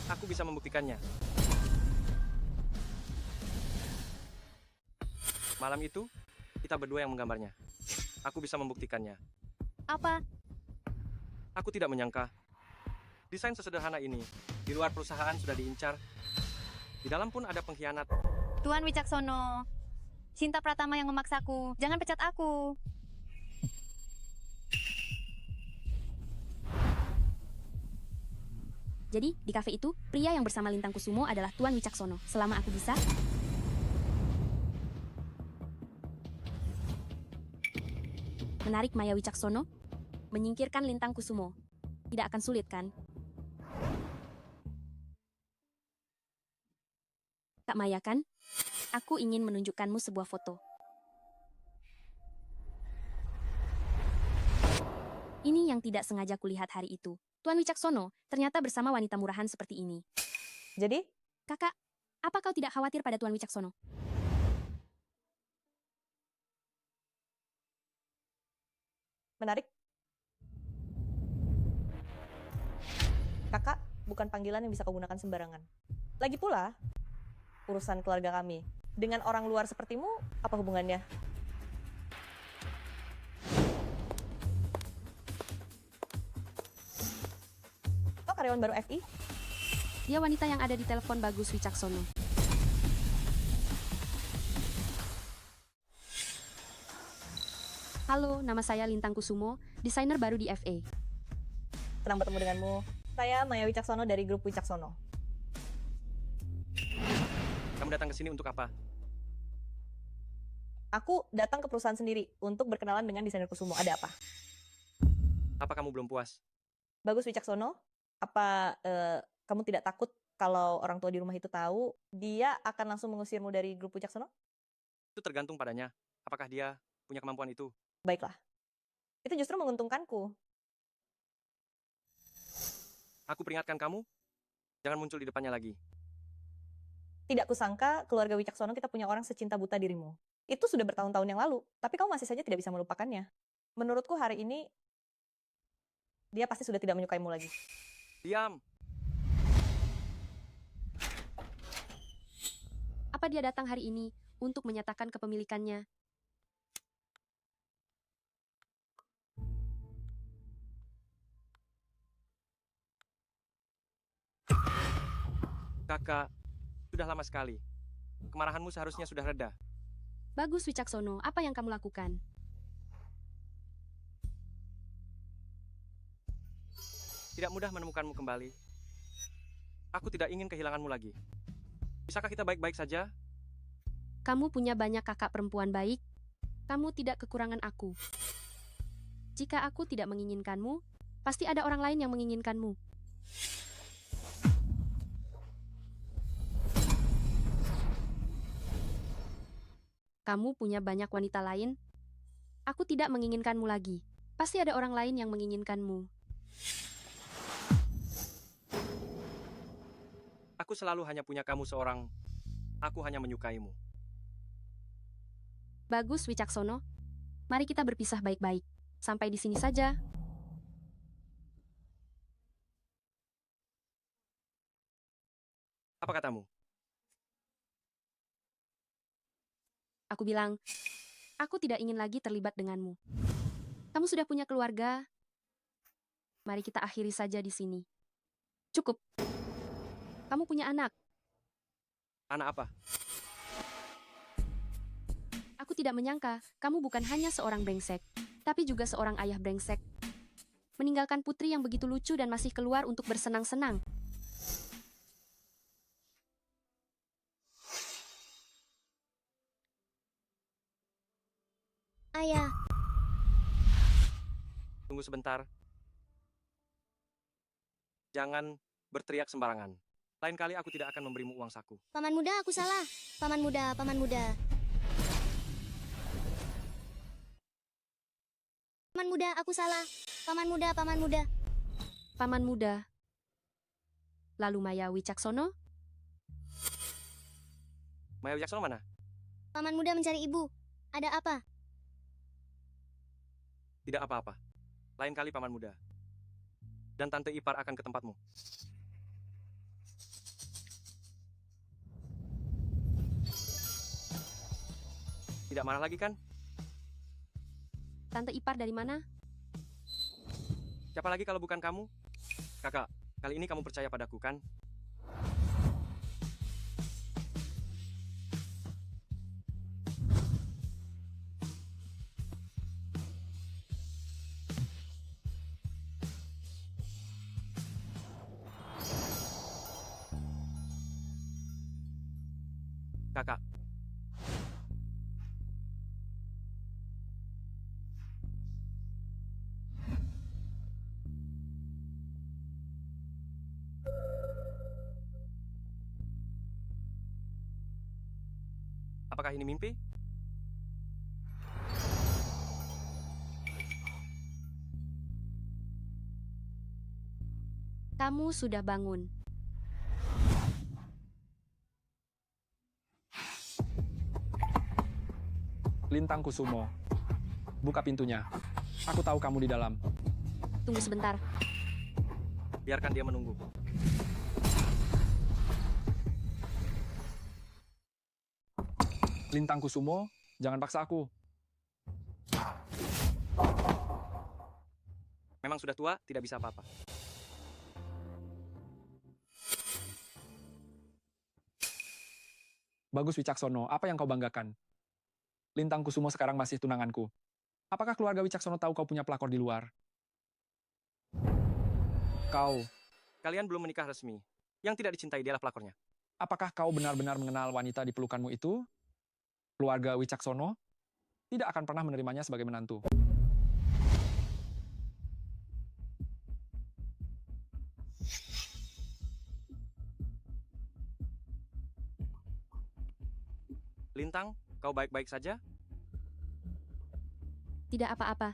S2: Aku bisa membuktikannya. Malam itu, kita berdua yang menggambarnya. Aku bisa membuktikannya.
S10: Apa?
S2: Aku tidak menyangka. Desain sesederhana ini, di luar perusahaan sudah diincar. Di dalam pun ada pengkhianat.
S10: Tuan Wicaksono. Sinta Pratama yang memaksaku. Jangan pecat aku.
S3: jadi di kafe itu, pria yang bersama Lintang Kusumo adalah Tuan Wicaksono. Selama aku bisa, menarik Maya Wicaksono, menyingkirkan Lintang Kusumo. Tidak akan sulit, kan? Kak Maya, kan? Aku ingin menunjukkanmu sebuah foto. Ini yang tidak sengaja kulihat hari itu. Tuan Wicaksono ternyata bersama wanita murahan seperti ini.
S9: Jadi,
S3: Kakak, apa kau tidak khawatir pada Tuan Wicaksono?
S9: menarik. Kakak bukan panggilan yang bisa kau gunakan sembarangan. Lagi pula, urusan keluarga kami dengan orang luar sepertimu, apa hubungannya? Kau karyawan baru FI?
S3: Dia wanita yang ada di telepon Bagus Wicaksono. Halo, nama saya Lintang Kusumo, desainer baru di FA.
S9: Senang bertemu denganmu. Saya Maya Wicaksono dari grup Wicaksono.
S2: Kamu datang ke sini untuk apa?
S9: Aku datang ke perusahaan sendiri untuk berkenalan dengan desainer Kusumo. Ada apa?
S2: Apa kamu belum puas?
S9: Bagus Wicaksono, apa kamu tidak takut kalau orang tua di rumah itu tahu, dia akan langsung mengusirmu dari grup Wicaksono?
S2: Itu tergantung padanya. Apakah dia punya kemampuan itu?
S9: Baiklah. Itu justru menguntungkanku.
S2: Aku peringatkan kamu, jangan muncul di depannya lagi.
S9: Tidak kusangka keluarga Wicaksono kita punya orang secinta buta dirimu. Itu sudah bertahun-tahun yang lalu, tapi kamu masih saja tidak bisa melupakannya. Menurutku hari ini, dia pasti sudah tidak menyukaimu lagi.
S2: Diam!
S3: Apa dia datang hari ini untuk menyatakan kepemilikannya?
S2: Kakak, sudah lama sekali. Kemarahanmu seharusnya sudah reda.
S3: Bagus Wicaksono, apa yang kamu lakukan?
S2: Tidak mudah menemukanmu kembali. Aku tidak ingin kehilanganmu lagi. Bisakah kita baik-baik saja?
S3: Kamu punya banyak kakak perempuan baik. Kamu tidak kekurangan aku. Jika aku tidak menginginkanmu, pasti ada orang lain yang menginginkanmu. Kamu punya banyak wanita lain. Aku tidak menginginkanmu lagi. Pasti ada orang lain yang menginginkanmu.
S2: Aku selalu hanya punya kamu seorang. Aku hanya menyukaimu.
S3: Bagus Wicaksono. Mari kita berpisah baik-baik. Sampai di sini saja.
S2: Apa katamu?
S3: Aku bilang, aku tidak ingin lagi terlibat denganmu. Kamu sudah punya keluarga. Mari kita akhiri saja di sini. Cukup. Kamu punya anak.
S2: Anak apa?
S3: Aku tidak menyangka kamu bukan hanya seorang brengsek, tapi juga seorang ayah brengsek. Meninggalkan putri yang begitu lucu dan masih keluar untuk bersenang-senang.
S10: Ayah,
S2: Tunggu sebentar. Jangan berteriak sembarangan. Lain kali aku tidak akan memberimu uang saku.
S10: paman muda aku salah. Paman muda, paman muda. Paman muda aku salah. Paman muda, paman muda.
S3: Paman muda. Lalu Maya Wicaksono?
S2: Maya Wicaksono mana?
S10: Paman muda mencari ibu. Ada apa?
S2: Tidak apa-apa. Lain kali paman muda. Dan tante ipar akan ke tempatmu. Tidak marah lagi kan?
S3: Tante ipar dari mana?
S2: Siapa lagi kalau bukan kamu? Kakak, kali ini kamu percaya padaku kan? Kakak, apakah ini mimpi?
S3: Kamu sudah bangun.
S4: Lintang Kusumo, buka pintunya. Aku tahu kamu di dalam.
S3: Tunggu sebentar.
S2: Biarkan dia menunggu.
S4: Lintang Kusumo, jangan paksa aku.
S2: Memang sudah tua, tidak bisa apa-apa.
S4: Bagus Wicaksono, apa yang kau banggakan? Lintang Kusumo sekarang masih tunanganku. Apakah keluarga Wicaksono tahu kau punya pelakor di luar? Kau,
S2: Kalian belum menikah resmi. Yang tidak dicintai dialah pelakornya.
S4: apakah kau benar-benar mengenal wanita di pelukanmu itu? Keluarga Wicaksono tidak akan pernah menerimanya sebagai menantu.
S2: Lintang, kau baik-baik saja?
S3: Tidak apa-apa.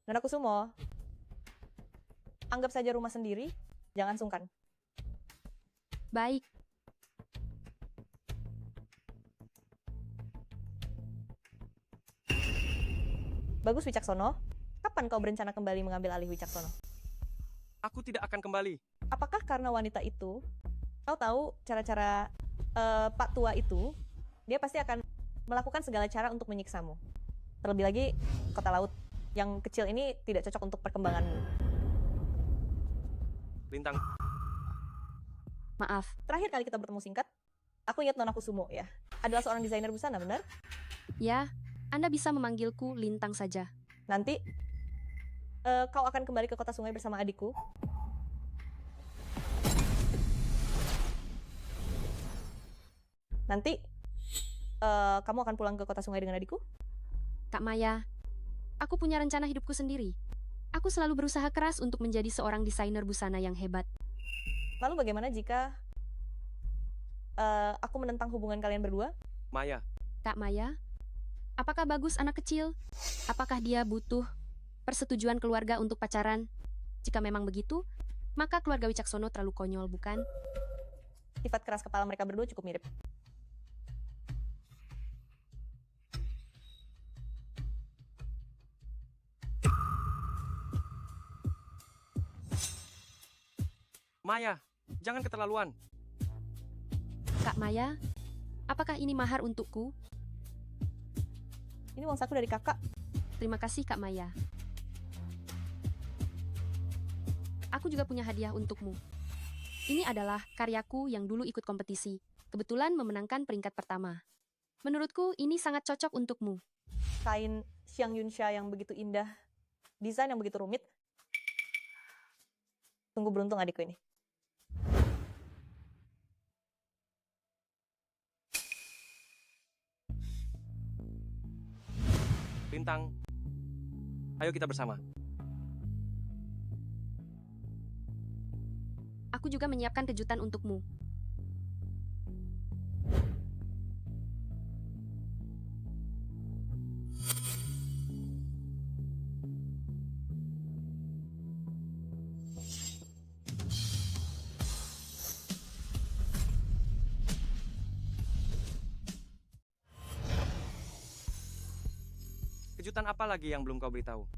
S9: Nana Kusumo, anggap saja rumah sendiri, jangan sungkan.
S3: Baik.
S9: Bagus Wicaksono, kapan kau berencana kembali mengambil alih Wicaksono?
S2: Aku tidak akan kembali.
S9: Apakah karena wanita itu, kau tahu cara-cara Pak Tua itu, dia pasti akan melakukan segala cara untuk menyiksamu. Terlebih lagi, kota laut yang kecil ini tidak cocok untuk perkembanganmu.
S2: Lintang,
S3: Maaf.
S9: Terakhir kali kita bertemu singkat, aku ingat Nona Kusumo ya, adalah seorang desainer busana, benar?
S3: Ya, Anda bisa memanggilku Lintang saja.
S9: Nanti kau akan kembali ke kota sungai bersama adikku. Nanti kamu akan pulang ke kota sungai dengan adikku?
S3: Kak Maya, aku punya rencana hidupku sendiri. Aku selalu berusaha keras untuk menjadi seorang desainer busana yang hebat.
S9: Lalu bagaimana jika aku menentang hubungan kalian berdua?
S2: Maya,
S3: Kak Maya, apakah bagus anak kecil? Apakah dia butuh persetujuan keluarga untuk pacaran? Jika memang begitu, maka keluarga Wicaksono terlalu konyol, bukan?
S9: Sifat keras kepala mereka berdua cukup mirip.
S2: Maya, jangan keterlaluan.
S3: Kak Maya, apakah ini mahar untukku?
S9: Ini uang saku dari kakak.
S3: Terima kasih Kak Maya. Aku juga punya hadiah untukmu. Ini adalah karyaku yang dulu ikut kompetisi. Kebetulan memenangkan peringkat pertama. Menurutku ini sangat cocok untukmu.
S9: Kain Xiang Yunsha yang begitu indah, desain yang begitu rumit. Tunggu beruntung adikku ini.
S2: Lintang, ayo kita bersama.
S3: Aku juga menyiapkan kejutan untukmu.
S2: Kejutan apa lagi yang belum kau beritahu?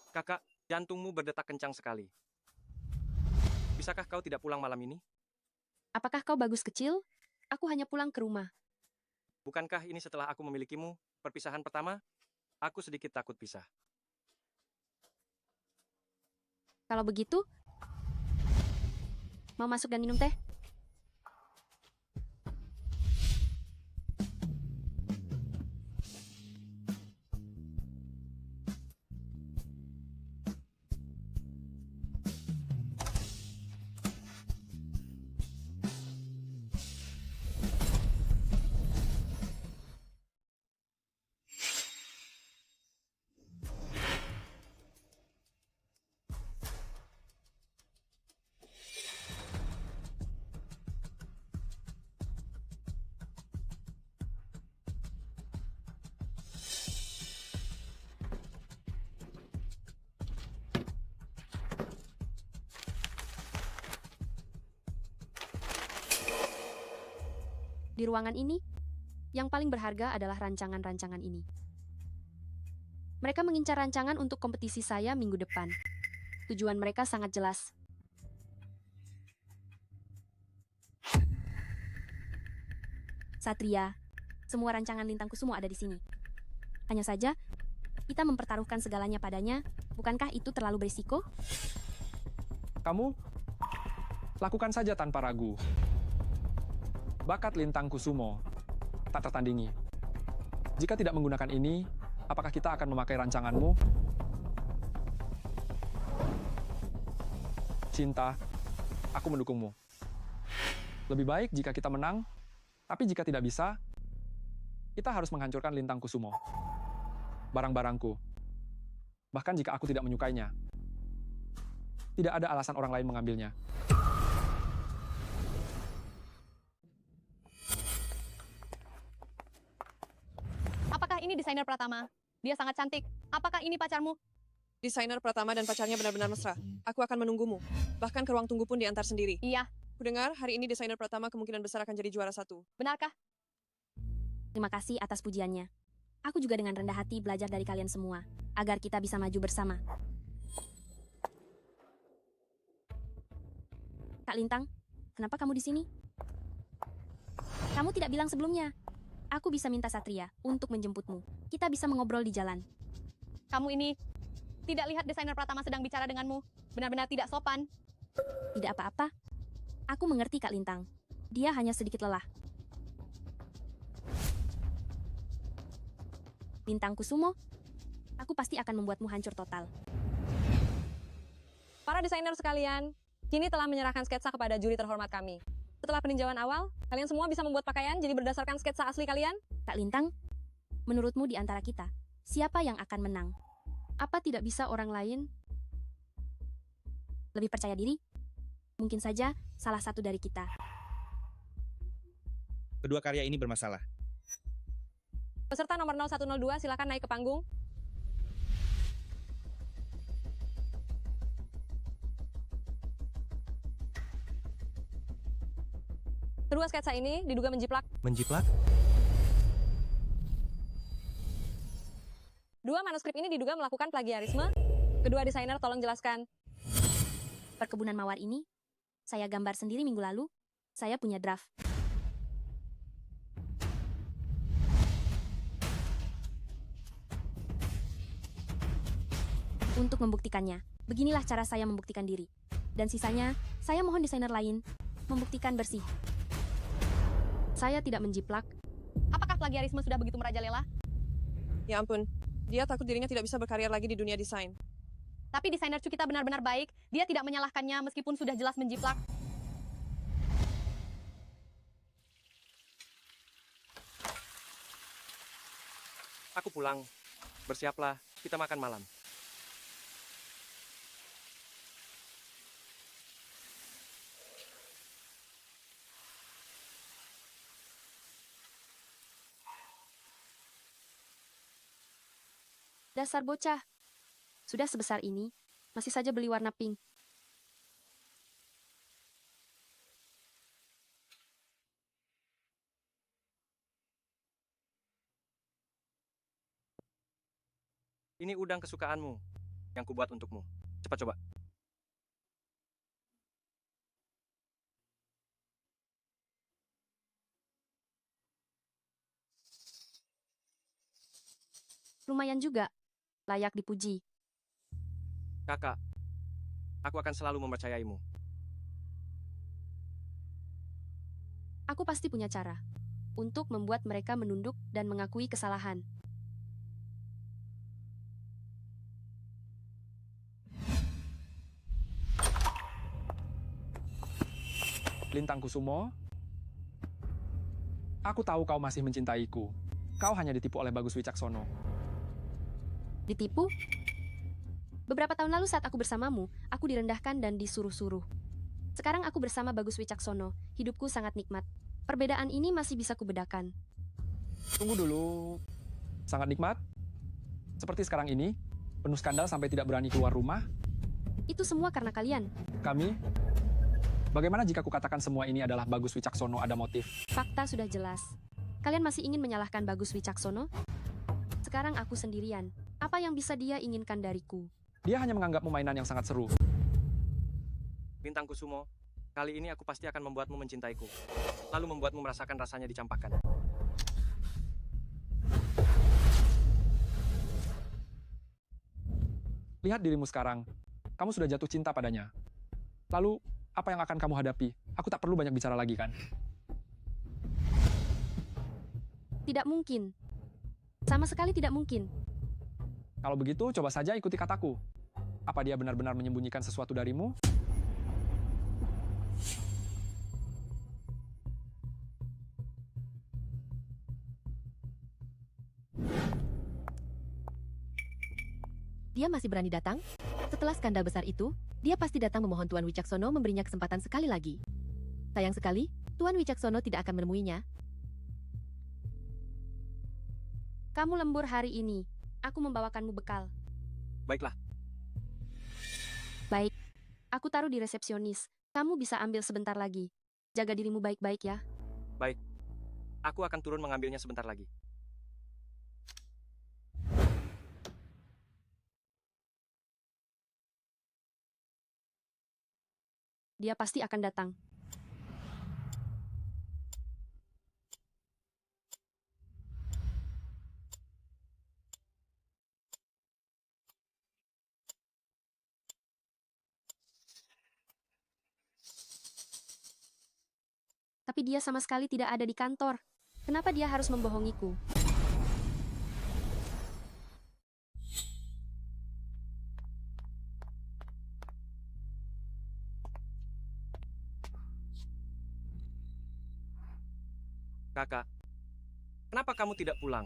S2: Kakak, jantungmu berdetak kencang sekali. Bisakah kau tidak pulang malam ini?
S3: Apakah kau bagus kecil? Aku hanya pulang ke rumah.
S2: Bukankah ini setelah aku memilikimu, perpisahan pertama? Aku sedikit takut pisah.
S3: Kalau begitu, mau masuk dan minum teh? Di ruangan ini, yang paling berharga adalah rancangan-rancangan ini. Mereka mengincar rancangan untuk kompetisi saya minggu depan. Tujuan mereka sangat jelas. Satria, semua rancangan Lintang Kusumo ada di sini. Hanya saja, kita mempertaruhkan segalanya padanya. Bukankah itu terlalu berisiko?
S4: Kamu lakukan saja tanpa ragu. Bakat Lintang Kusumo tak tertandingi. Jika tidak menggunakan ini, apakah kita akan memakai rancanganmu? Cinta, aku mendukungmu. Lebih baik jika kita menang, tapi jika tidak bisa, kita harus menghancurkan Lintang Kusumo. Barang-barangku. Bahkan jika aku tidak menyukainya, tidak ada alasan orang lain mengambilnya.
S10: Apakah ini desainer Pratama? Dia sangat cantik. Apakah ini pacarmu?
S13: Desainer Pratama dan pacarnya benar-benar mesra. Aku akan menunggumu. Bahkan ke ruang tunggu pun diantar sendiri.
S10: Iya.
S13: Kudengar hari ini desainer Pratama kemungkinan besar akan jadi juara 1.
S10: Benarkah?
S3: Terima kasih atas pujiannya. Aku juga dengan rendah hati belajar dari kalian semua, agar kita bisa maju bersama. Kak Lintang, kenapa kamu di sini? Kamu tidak bilang sebelumnya. Aku bisa minta Satria untuk menjemputmu. Kita bisa mengobrol di jalan.
S10: Kamu ini tidak lihat desainer Pratama sedang bicara denganmu. Benar-benar tidak sopan.
S3: Tidak apa-apa. Aku mengerti Kak Lintang. Dia hanya sedikit lelah. Lintang Kusumo, aku pasti akan membuatmu hancur total.
S13: Para desainer sekalian, kini telah menyerahkan sketsa kepada juri terhormat kami. Setelah peninjauan awal, kalian semua bisa membuat pakaian jadi berdasarkan sketsa asli kalian?
S3: Kak Lintang, menurutmu di antara kita, siapa yang akan menang? Apa tidak bisa orang lain lebih percaya diri? Mungkin saja salah satu dari kita.
S5: Kedua karya ini bermasalah.
S13: Peserta nomor 0102 silakan naik ke panggung. Kedua sketsa ini diduga menjiplak.
S2: Menjiplak?
S13: Dua manuskrip ini diduga melakukan plagiarisme. Kedua desainer tolong jelaskan.
S3: Perkebunan mawar ini, saya gambar sendiri minggu lalu. Saya punya draft. Untuk membuktikannya, beginilah cara saya membuktikan diri. Dan sisanya, saya mohon desainer lain membuktikan bersih. Saya tidak menjiplak,
S13: Apakah plagiarisme sudah begitu merajalela?
S14: Ya ampun, dia takut dirinya tidak bisa berkarir lagi di dunia desain.
S13: Tapi desainer Chu kita benar-benar baik. Dia tidak menyalahkannya meskipun sudah jelas menjiplak.
S2: Aku pulang. Bersiaplah, kita makan malam.
S3: Dasar bocah. Sudah sebesar ini, masih saja beli warna pink.
S2: Ini udang kesukaanmu yang kubuat untukmu. Cepat coba.
S3: Lumayan juga. Layak dipuji.
S2: Kakak, aku akan selalu mempercayaimu.
S3: Aku pasti punya cara untuk membuat mereka menunduk dan mengakui kesalahan.
S4: Lintang Kusumo, aku tahu kau masih mencintaiku. Kau hanya ditipu oleh Bagus Wicaksono.
S3: Ditipu? Beberapa tahun lalu saat aku bersamamu, aku direndahkan dan disuruh-suruh. Sekarang aku bersama Bagus Wicaksono, hidupku sangat nikmat. Perbedaan ini masih bisa kubedakan.
S4: Tunggu dulu. Sangat nikmat? Seperti sekarang ini, penuh skandal sampai tidak berani keluar rumah.
S3: Itu semua karena kalian.
S4: Kami? Bagaimana jika kukatakan semua ini adalah Bagus Wicaksono ada motif?
S3: Fakta sudah jelas. Kalian masih ingin menyalahkan Bagus Wicaksono? Sekarang aku sendirian. Apa yang bisa dia inginkan dariku?
S4: Dia hanya menganggapmu mainan yang sangat seru.
S2: Bintang Kusumo, kali ini aku pasti akan membuatmu mencintaiku. Lalu membuatmu merasakan rasanya dicampakkan.
S4: Lihat dirimu sekarang. Kamu sudah jatuh cinta padanya. Lalu, apa yang akan kamu hadapi? Aku tak perlu banyak bicara lagi, kan?
S3: Tidak mungkin. Sama sekali tidak mungkin.
S4: Kalau begitu, coba saja ikuti kataku. Apa dia benar-benar menyembunyikan sesuatu darimu?
S15: Dia masih berani datang? Setelah skandal besar itu, dia pasti datang memohon Tuan Wicaksono memberinya kesempatan sekali lagi. Sayang sekali, Tuan Wicaksono tidak akan menemuinya.
S3: Kamu lembur hari ini. Aku membawakanmu bekal.
S2: Baiklah.
S3: Baik. Aku taruh di resepsionis. Kamu bisa ambil sebentar lagi. Jaga dirimu baik-baik ya.
S2: Baik. Aku akan turun mengambilnya sebentar lagi.
S3: Dia pasti akan datang. Tapi dia sama sekali tidak ada di kantor. Kenapa dia harus membohongiku?
S2: Kakak, kenapa kamu tidak pulang?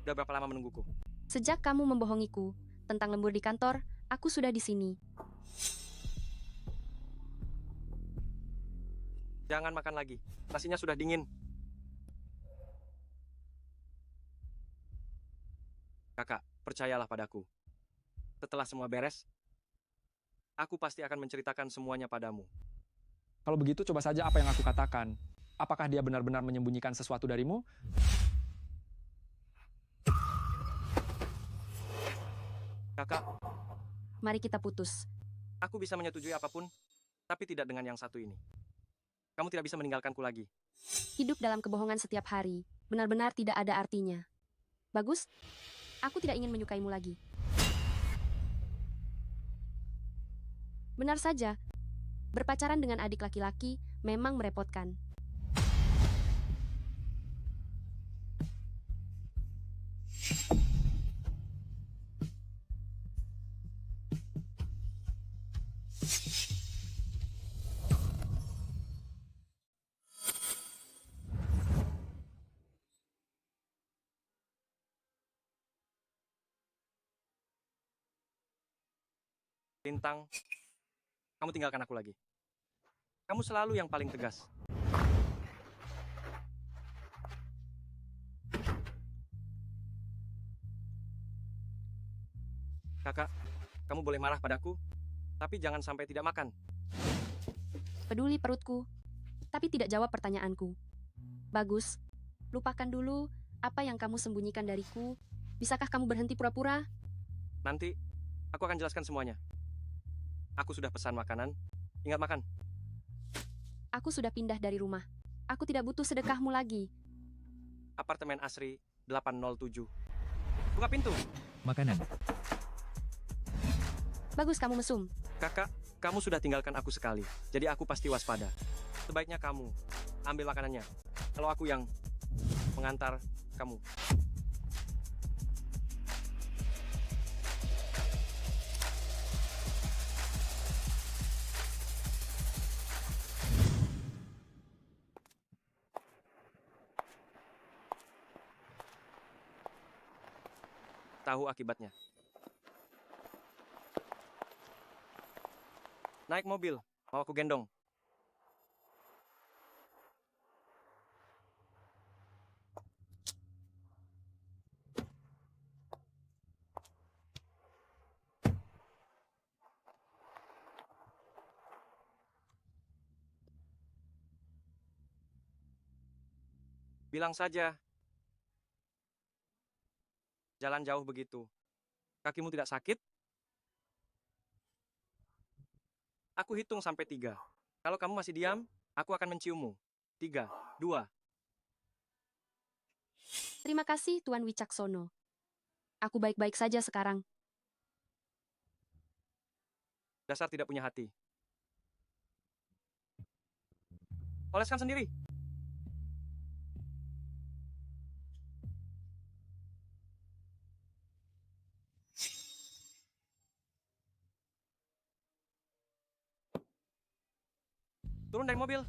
S2: Udah berapa lama menungguku?
S3: Sejak kamu membohongiku tentang lembur di kantor, aku sudah di sini.
S2: Jangan makan lagi. Nasinya sudah dingin. Kakak, percayalah padaku. Setelah semua beres, aku pasti akan menceritakan semuanya padamu.
S4: Kalau begitu, coba saja apa yang aku katakan. Apakah dia benar-benar menyembunyikan sesuatu darimu?
S2: Kakak,
S3: Mari kita putus.
S2: aku bisa menyetujui apapun, tapi tidak dengan yang satu ini. Kamu tidak bisa meninggalkanku lagi.
S3: Hidup dalam kebohongan setiap hari benar-benar tidak ada artinya. Bagus, aku tidak ingin menyukaimu lagi. Benar saja, berpacaran dengan adik laki-laki memang merepotkan.
S2: Lintang, kamu tinggalkan aku lagi. Kamu selalu yang paling tegas. Kakak, kamu boleh marah padaku, tapi jangan sampai tidak makan.
S3: Peduli perutku, tapi tidak jawab pertanyaanku. Bagus, lupakan dulu apa yang kamu sembunyikan dariku. Bisakah kamu berhenti pura-pura?
S2: Nanti, aku akan jelaskan semuanya. Aku sudah pesan makanan. Ingat makan.
S3: Aku sudah pindah dari rumah. Aku tidak butuh sedekahmu lagi.
S2: Apartemen Asri 807. Buka pintu.
S16: Makanan.
S3: Bagus kamu mesum.
S2: Kakak, kamu sudah tinggalkan aku sekali. Jadi aku pasti waspada. Sebaiknya kamu ambil makanannya. Kalau aku yang mengantar kamu. Tahu akibatnya. Naik mobil, mau aku gendong. Bilang saja. Jalan jauh begitu. Kakimu tidak sakit? Aku hitung sampai 3. Kalau kamu masih diam, aku akan menciummu. 3, 2.
S3: Terima kasih, Tuan Wicaksono. Aku baik-baik saja sekarang.
S2: Dasar tidak punya hati. Oleskan sendiri. Turun dari mobil.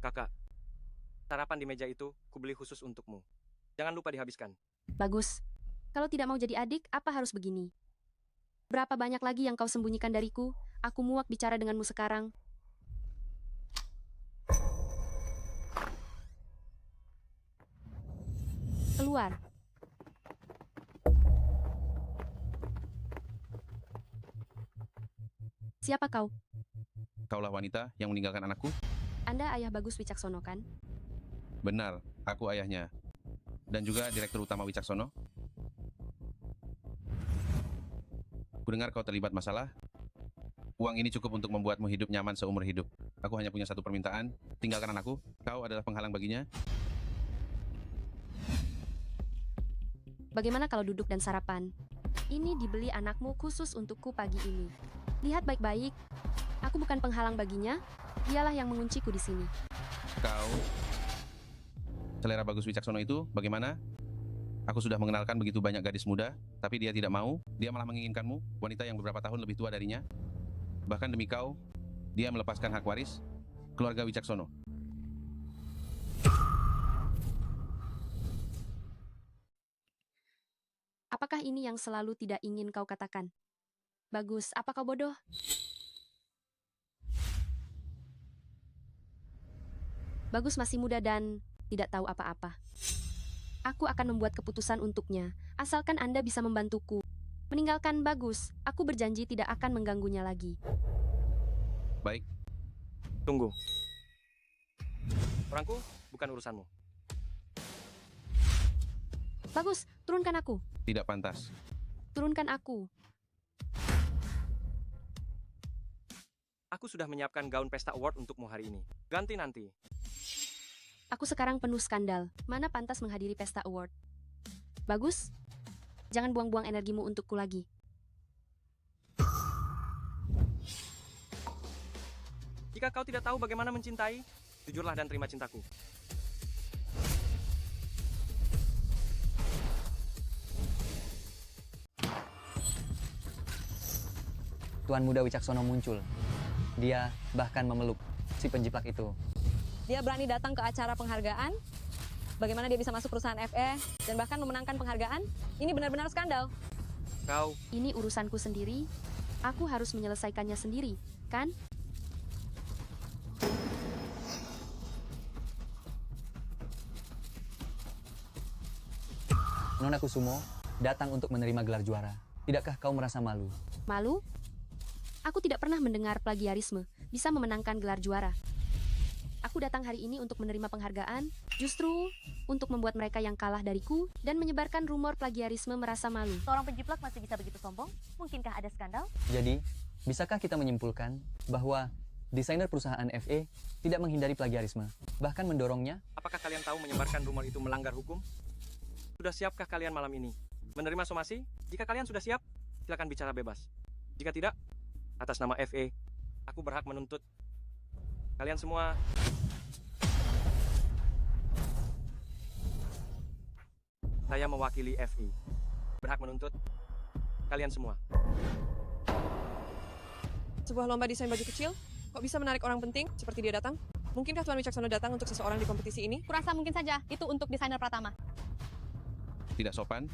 S2: Kakak, sarapan di meja itu kubeli khusus untukmu. Jangan lupa dihabiskan.
S3: Bagus. Kalau tidak mau jadi adik, apa harus begini? Berapa banyak lagi yang kau sembunyikan dariku? Aku muak bicara denganmu sekarang. Keluar. Siapa kau?
S17: Kaulah wanita yang meninggalkan anakku?
S3: Anda ayah Bagus Wicaksono, kan?
S17: Benar, aku ayahnya. Dan juga Direktur Utama Wicaksono. Kudengar kau terlibat masalah. Uang ini cukup untuk membuatmu hidup nyaman seumur hidup. Aku hanya punya satu permintaan, tinggalkan anakku. Kau adalah penghalang baginya.
S3: Bagaimana kalau duduk dan sarapan? Ini dibeli anakmu khusus untukku pagi ini. Lihat baik-baik. Aku bukan penghalang baginya. Dialah yang mengunciku di sini.
S17: Kau, selera Bagus Wicaksono itu bagaimana? Aku sudah mengenalkan begitu banyak gadis muda, tapi dia tidak mau. Dia malah menginginkanmu, wanita yang beberapa tahun lebih tua darinya. Bahkan demi kau, dia melepaskan hak waris keluarga Wicaksono.
S3: Apakah ini yang selalu tidak ingin kau katakan? Bagus, apa kau bodoh? Bagus masih muda dan tidak tahu apa-apa. Aku akan membuat keputusan untuknya, asalkan Anda bisa membantuku. Meninggalkan Bagus, aku berjanji tidak akan mengganggunya lagi.
S17: Baik.
S2: Tunggu. Orangku bukan urusanmu.
S3: Bagus, turunkan aku.
S17: Tidak pantas.
S3: Turunkan aku.
S2: Aku sudah menyiapkan gaun pesta award untukmu hari ini. Ganti nanti.
S3: Aku sekarang penuh skandal. Mana pantas menghadiri pesta award? Bagus? Jangan buang-buang energimu untukku lagi.
S2: Jika kau tidak tahu bagaimana mencintai, jujurlah dan terima cintaku.
S16: Tuan Muda Wicaksono muncul. Dia bahkan memeluk si penjiplak itu.
S13: Dia berani datang ke acara penghargaan. Bagaimana dia bisa masuk perusahaan FE dan bahkan memenangkan penghargaan? Ini benar-benar skandal.
S2: Kau...
S3: Ini urusanku sendiri. Aku harus menyelesaikannya sendiri, kan?
S16: Nona Kusumo datang untuk menerima gelar juara. Tidakkah kau merasa malu?
S3: Malu? Aku tidak pernah mendengar plagiarisme bisa memenangkan gelar juara. Aku datang hari ini untuk menerima penghargaan, justru untuk membuat mereka yang kalah dariku dan menyebarkan rumor plagiarisme merasa malu.
S15: Seorang penjiplak masih bisa begitu sombong? Mungkinkah ada skandal?
S16: Jadi, bisakah kita menyimpulkan bahwa desainer perusahaan FE tidak menghindari plagiarisme, bahkan mendorongnya?
S2: Apakah kalian tahu menyebarkan rumor itu melanggar hukum? Sudah siapkah kalian malam ini menerima somasi? Jika kalian sudah siap, silakan bicara bebas. Jika tidak, atas nama FE, aku berhak menuntut kalian semua. Saya mewakili FE, berhak menuntut kalian semua.
S14: Sebuah lomba desain baju kecil, kok bisa menarik orang penting seperti dia datang? Mungkinkah Tuan Wicaksono datang untuk seseorang di kompetisi ini?
S10: Kurasa mungkin saja itu untuk desainer Pratama.
S17: Tidak sopan,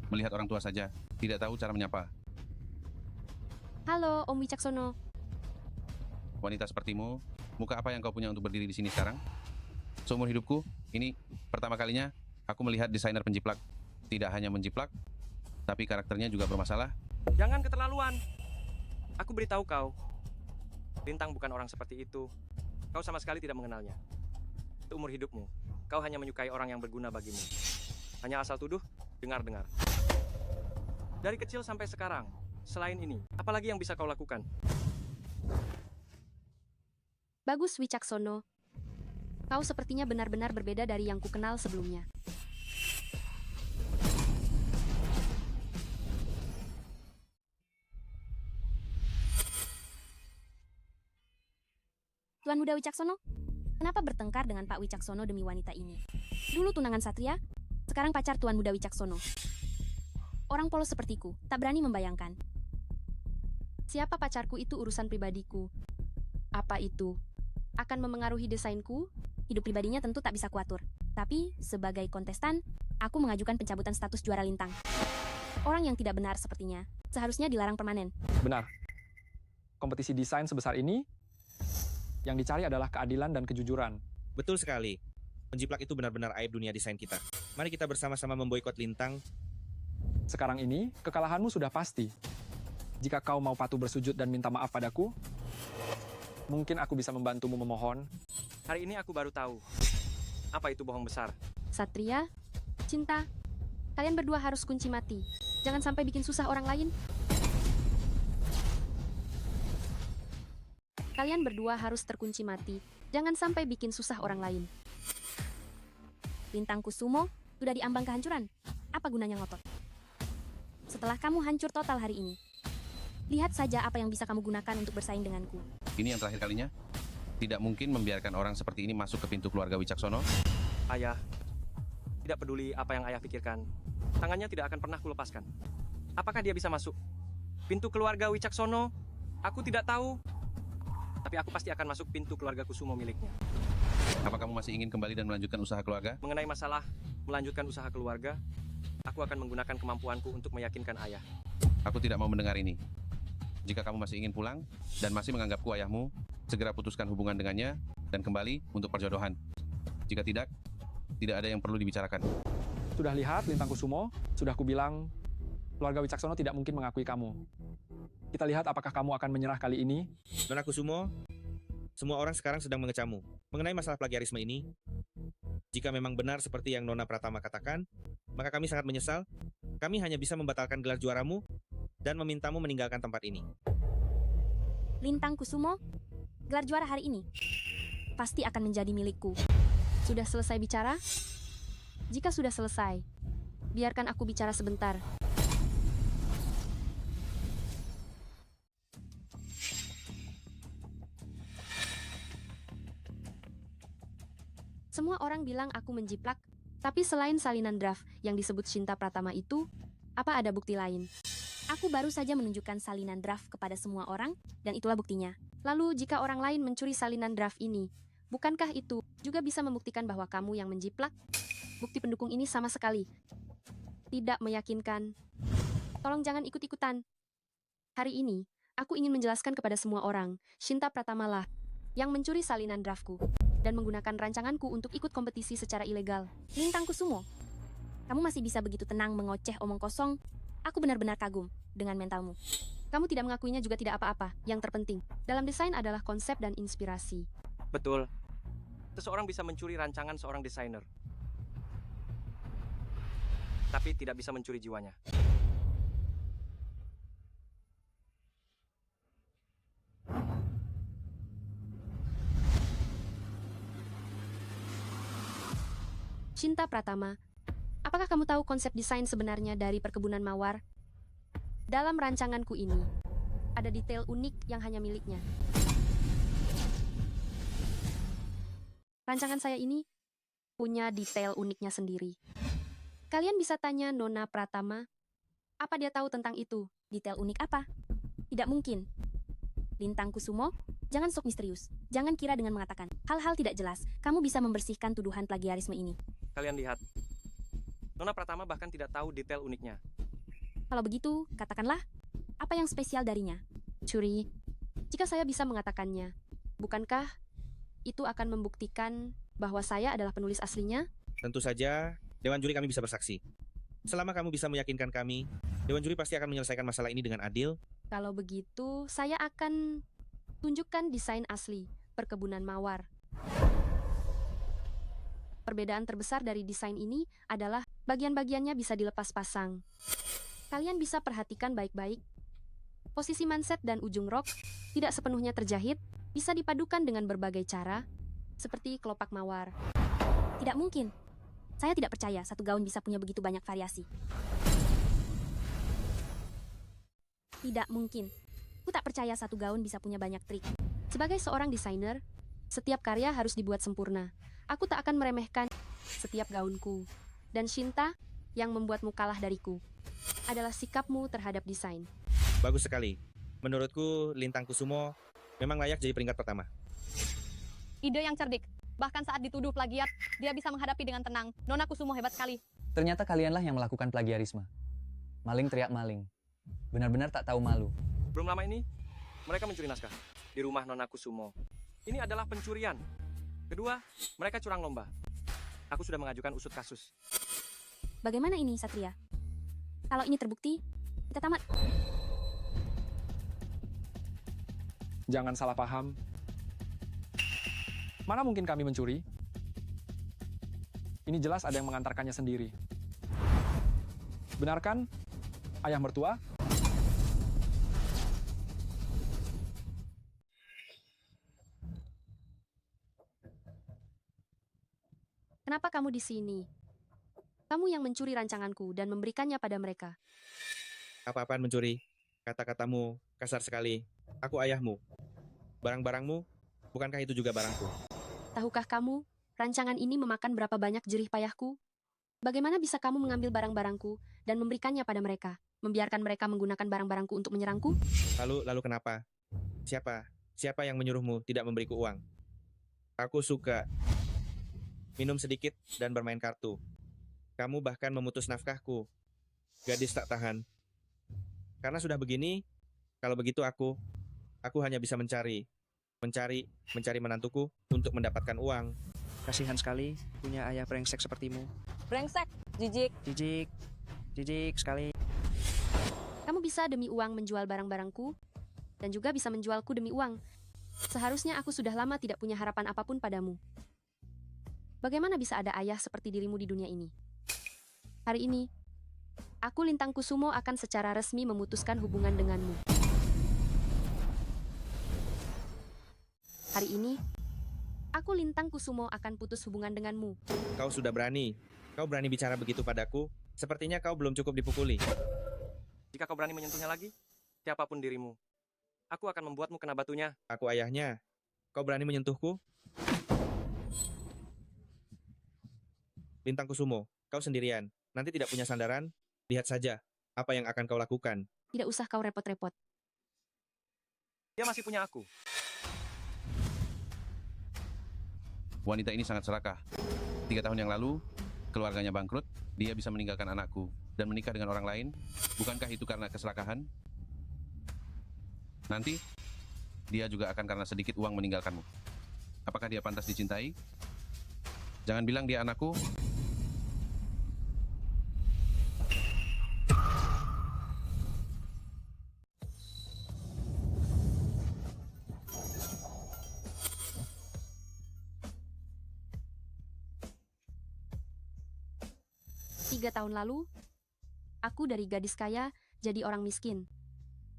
S17: melihat orang tua saja, tidak tahu cara menyapa.
S3: Halo, Om Wicaksono.
S17: Wanita sepertimu, muka apa yang kau punya untuk berdiri di sini sekarang? Seumur hidupku, ini pertama kalinya aku melihat desainer penjiplak. Tidak hanya menjiplak, tapi karakternya juga bermasalah.
S2: Jangan keterlaluan. Aku beritahu kau, Lintang bukan orang seperti itu. Kau sama sekali tidak mengenalnya. Seumur hidupmu, kau hanya menyukai orang yang berguna bagimu. Hanya asal tuduh, dengar-dengar. Dari kecil sampai sekarang, selain ini, apalagi yang bisa kau lakukan?
S3: Bagus Wicaksono. Kau sepertinya benar-benar berbeda dari yang kukenal sebelumnya. Tuan Muda Wicaksono, kenapa bertengkar dengan Pak Wicaksono demi wanita ini? Dulu tunangan Satria, sekarang pacar Tuan Muda Wicaksono. Orang polos sepertiku, tak berani membayangkan. Siapa pacarku itu urusan pribadiku. Apa itu akan memengaruhi desainku? Hidup pribadinya tentu tak bisa kuatur. Tapi, sebagai kontestan, aku mengajukan pencabutan status juara Lintang. Orang yang tidak benar sepertinya, seharusnya dilarang permanen.
S4: Benar. Kompetisi desain sebesar ini, yang dicari adalah keadilan dan kejujuran.
S5: Betul sekali. Penjiplak itu benar-benar aib dunia desain kita. Mari kita bersama-sama memboikot Lintang.
S4: Sekarang ini, kekalahanmu sudah pasti. Jika kau mau patuh bersujud dan minta maaf padaku, mungkin aku bisa membantumu memohon.
S2: Hari ini aku baru tahu, apa itu bohong besar.
S3: Satria, Cinta, kalian berdua harus kunci mati. Jangan sampai bikin susah orang lain. Kalian berdua harus terkunci mati. Jangan sampai bikin susah orang lain. Lintang Kusumo sudah diambang kehancuran. Apa gunanya ngotot? Setelah kamu hancur total hari ini, lihat saja apa yang bisa kamu gunakan untuk bersaing denganku.
S17: Ini yang terakhir kalinya. Tidak mungkin membiarkan orang seperti ini masuk ke pintu keluarga Wicaksono.
S2: Ayah, tidak peduli apa yang ayah pikirkan, tangannya tidak akan pernah kulepaskan. Apakah dia bisa masuk pintu keluarga Wicaksono? Aku tidak tahu. Tapi aku pasti akan masuk pintu keluarga Kusumo miliknya.
S17: Apa kamu masih ingin kembali dan melanjutkan usaha keluarga?
S2: Mengenai masalah melanjutkan usaha keluarga, aku akan menggunakan kemampuanku untuk meyakinkan ayah.
S17: Aku tidak mau mendengar ini. Jika kamu masih ingin pulang dan masih menganggapku ayahmu, segera putuskan hubungan dengannya dan kembali untuk perjodohan. Jika tidak ada yang perlu dibicarakan.
S4: Sudah lihat, Lintang Kusumo, sudah kubilang, keluarga Wicaksono tidak mungkin mengakui kamu. Kita lihat apakah kamu akan menyerah kali ini.
S5: Nona Kusumo, semua orang sekarang sedang mengecamu. Mengenai masalah plagiarisme ini, jika memang benar seperti yang Nona Pratama katakan, maka kami sangat menyesal. Kami hanya bisa membatalkan gelar juaramu dan memintamu meninggalkan tempat ini.
S3: Lintang Kusumo, gelar juara hari ini pasti akan menjadi milikku. Sudah selesai bicara? Jika sudah selesai, biarkan aku bicara sebentar. Semua orang bilang aku menjiplak, tapi selain salinan draft yang disebut Shinta Pratama itu, apa ada bukti lain? Aku baru saja menunjukkan salinan draft kepada semua orang, dan itulah buktinya. Lalu jika orang lain mencuri salinan draft ini, bukankah itu juga bisa membuktikan bahwa kamu yang menjiplak? Bukti pendukung ini sama sekali tidak meyakinkan. Tolong jangan ikut-ikutan. Hari ini, aku ingin menjelaskan kepada semua orang, Shinta Pratama lah yang mencuri salinan draftku dan menggunakan rancanganku untuk ikut kompetisi secara ilegal. Lintang Kusumo, kamu masih bisa begitu tenang mengoceh omong kosong. Aku benar-benar kagum dengan mentalmu. Kamu tidak mengakuinya juga tidak apa-apa. Yang terpenting, dalam desain adalah konsep dan inspirasi.
S2: Betul. Seseorang bisa mencuri rancangan seorang desainer, tapi tidak bisa mencuri jiwanya.
S3: Shinta Pratama, apakah kamu tahu konsep desain sebenarnya dari perkebunan mawar? Dalam rancanganku ini, ada detail unik yang hanya miliknya. Rancangan saya ini punya detail uniknya sendiri. Kalian bisa tanya Nona Pratama, apa dia tahu tentang itu? Detail unik apa? Tidak mungkin. Lintang Kusumo, jangan sok misterius. Jangan kira dengan mengatakan hal-hal tidak jelas, kamu bisa membersihkan tuduhan plagiarisme ini.
S2: Kalian lihat, Nona Pratama bahkan tidak tahu detail uniknya.
S3: Kalau begitu, katakanlah, apa yang spesial darinya? Curi, jika saya bisa mengatakannya, bukankah itu akan membuktikan bahwa saya adalah penulis aslinya?
S5: Tentu saja, Dewan Juri kami bisa bersaksi. Selama kamu bisa meyakinkan kami, Dewan Juri pasti akan menyelesaikan masalah ini dengan adil.
S3: Kalau begitu, saya akan tunjukkan desain asli perkebunan mawar. Perbedaan terbesar dari desain ini adalah bagian-bagiannya bisa dilepas pasang. Kalian bisa perhatikan baik-baik. Posisi manset dan ujung rok tidak sepenuhnya terjahit, bisa dipadukan dengan berbagai cara, seperti kelopak mawar. Tidak mungkin. Saya tidak percaya satu gaun bisa punya begitu banyak variasi. Tidak mungkin. Aku tak percaya satu gaun bisa punya banyak trik. Sebagai seorang desainer, setiap karya harus dibuat sempurna. Aku tak akan meremehkan setiap gaunku. Dan Shinta, yang membuatmu kalah dariku, adalah sikapmu terhadap desain.
S5: Bagus sekali. Menurutku, Lintang Kusumo memang layak jadi peringkat pertama.
S13: Ide yang cerdik. Bahkan saat dituduh plagiat, dia bisa menghadapi dengan tenang. Nona Kusumo hebat sekali.
S16: Ternyata kalianlah yang melakukan plagiarisme. Maling teriak maling. Benar-benar tak tahu malu.
S2: Belum lama ini, mereka mencuri naskah di rumah Nona Kusumo. Ini adalah pencurian. Kedua, mereka curang lomba. Aku sudah mengajukan usut kasus.
S3: Bagaimana ini, Satria? Kalau ini terbukti, kita tamat.
S4: Jangan salah paham. Mana mungkin kami mencuri? Ini jelas ada yang mengantarkannya sendiri. Benar kan, ayah mertua?
S3: Kenapa kamu di sini? Kamu yang mencuri rancanganku dan memberikannya pada mereka.
S5: Apa-apaan mencuri? Kata-katamu kasar sekali. Aku ayahmu. Barang-barangmu, bukankah itu juga barangku?
S3: Tahukah kamu, rancangan ini memakan berapa banyak jerih payahku? Bagaimana bisa kamu mengambil barang-barangku dan memberikannya pada mereka? Membiarkan mereka menggunakan barang-barangku untuk menyerangku?
S5: Lalu kenapa? Siapa yang menyuruhmu tidak memberiku uang? Aku suka minum sedikit dan bermain kartu. Kamu bahkan memutus nafkahku. Gadis tak tahan. Karena sudah begini, kalau begitu aku hanya bisa mencari menantuku untuk mendapatkan uang.
S18: Kasihan sekali punya ayah brengsek sepertimu.
S13: Brengsek, jijik.
S18: Jijik sekali.
S3: Kamu bisa demi uang menjual barang-barangku, dan juga bisa menjualku demi uang. Seharusnya aku sudah lama tidak punya harapan apapun padamu. Bagaimana bisa ada ayah seperti dirimu di dunia ini? Hari ini, aku Lintang Kusumo akan secara resmi memutuskan hubungan denganmu. Hari ini, aku Lintang Kusumo akan putus hubungan denganmu.
S5: Kau sudah berani. Kau berani bicara begitu padaku? Sepertinya kau belum cukup dipukuli.
S2: Jika kau berani menyentuhnya lagi, siapapun dirimu, aku akan membuatmu kena batunya.
S5: Aku ayahnya. Kau berani menyentuhku? Lintang Kusumo, kau sendirian. Nanti tidak punya sandaran, lihat saja apa yang akan kau lakukan.
S3: Tidak usah kau repot-repot.
S2: Dia masih punya aku.
S17: Wanita ini sangat serakah. 3 tahun yang lalu, keluarganya bangkrut, dia bisa meninggalkan anakku dan menikah dengan orang lain. Bukankah itu karena keserakahan? Nanti, dia juga akan karena sedikit uang meninggalkanmu. Apakah dia pantas dicintai? Jangan bilang dia anakku.
S3: Tiga tahun lalu, aku dari gadis kaya jadi orang miskin.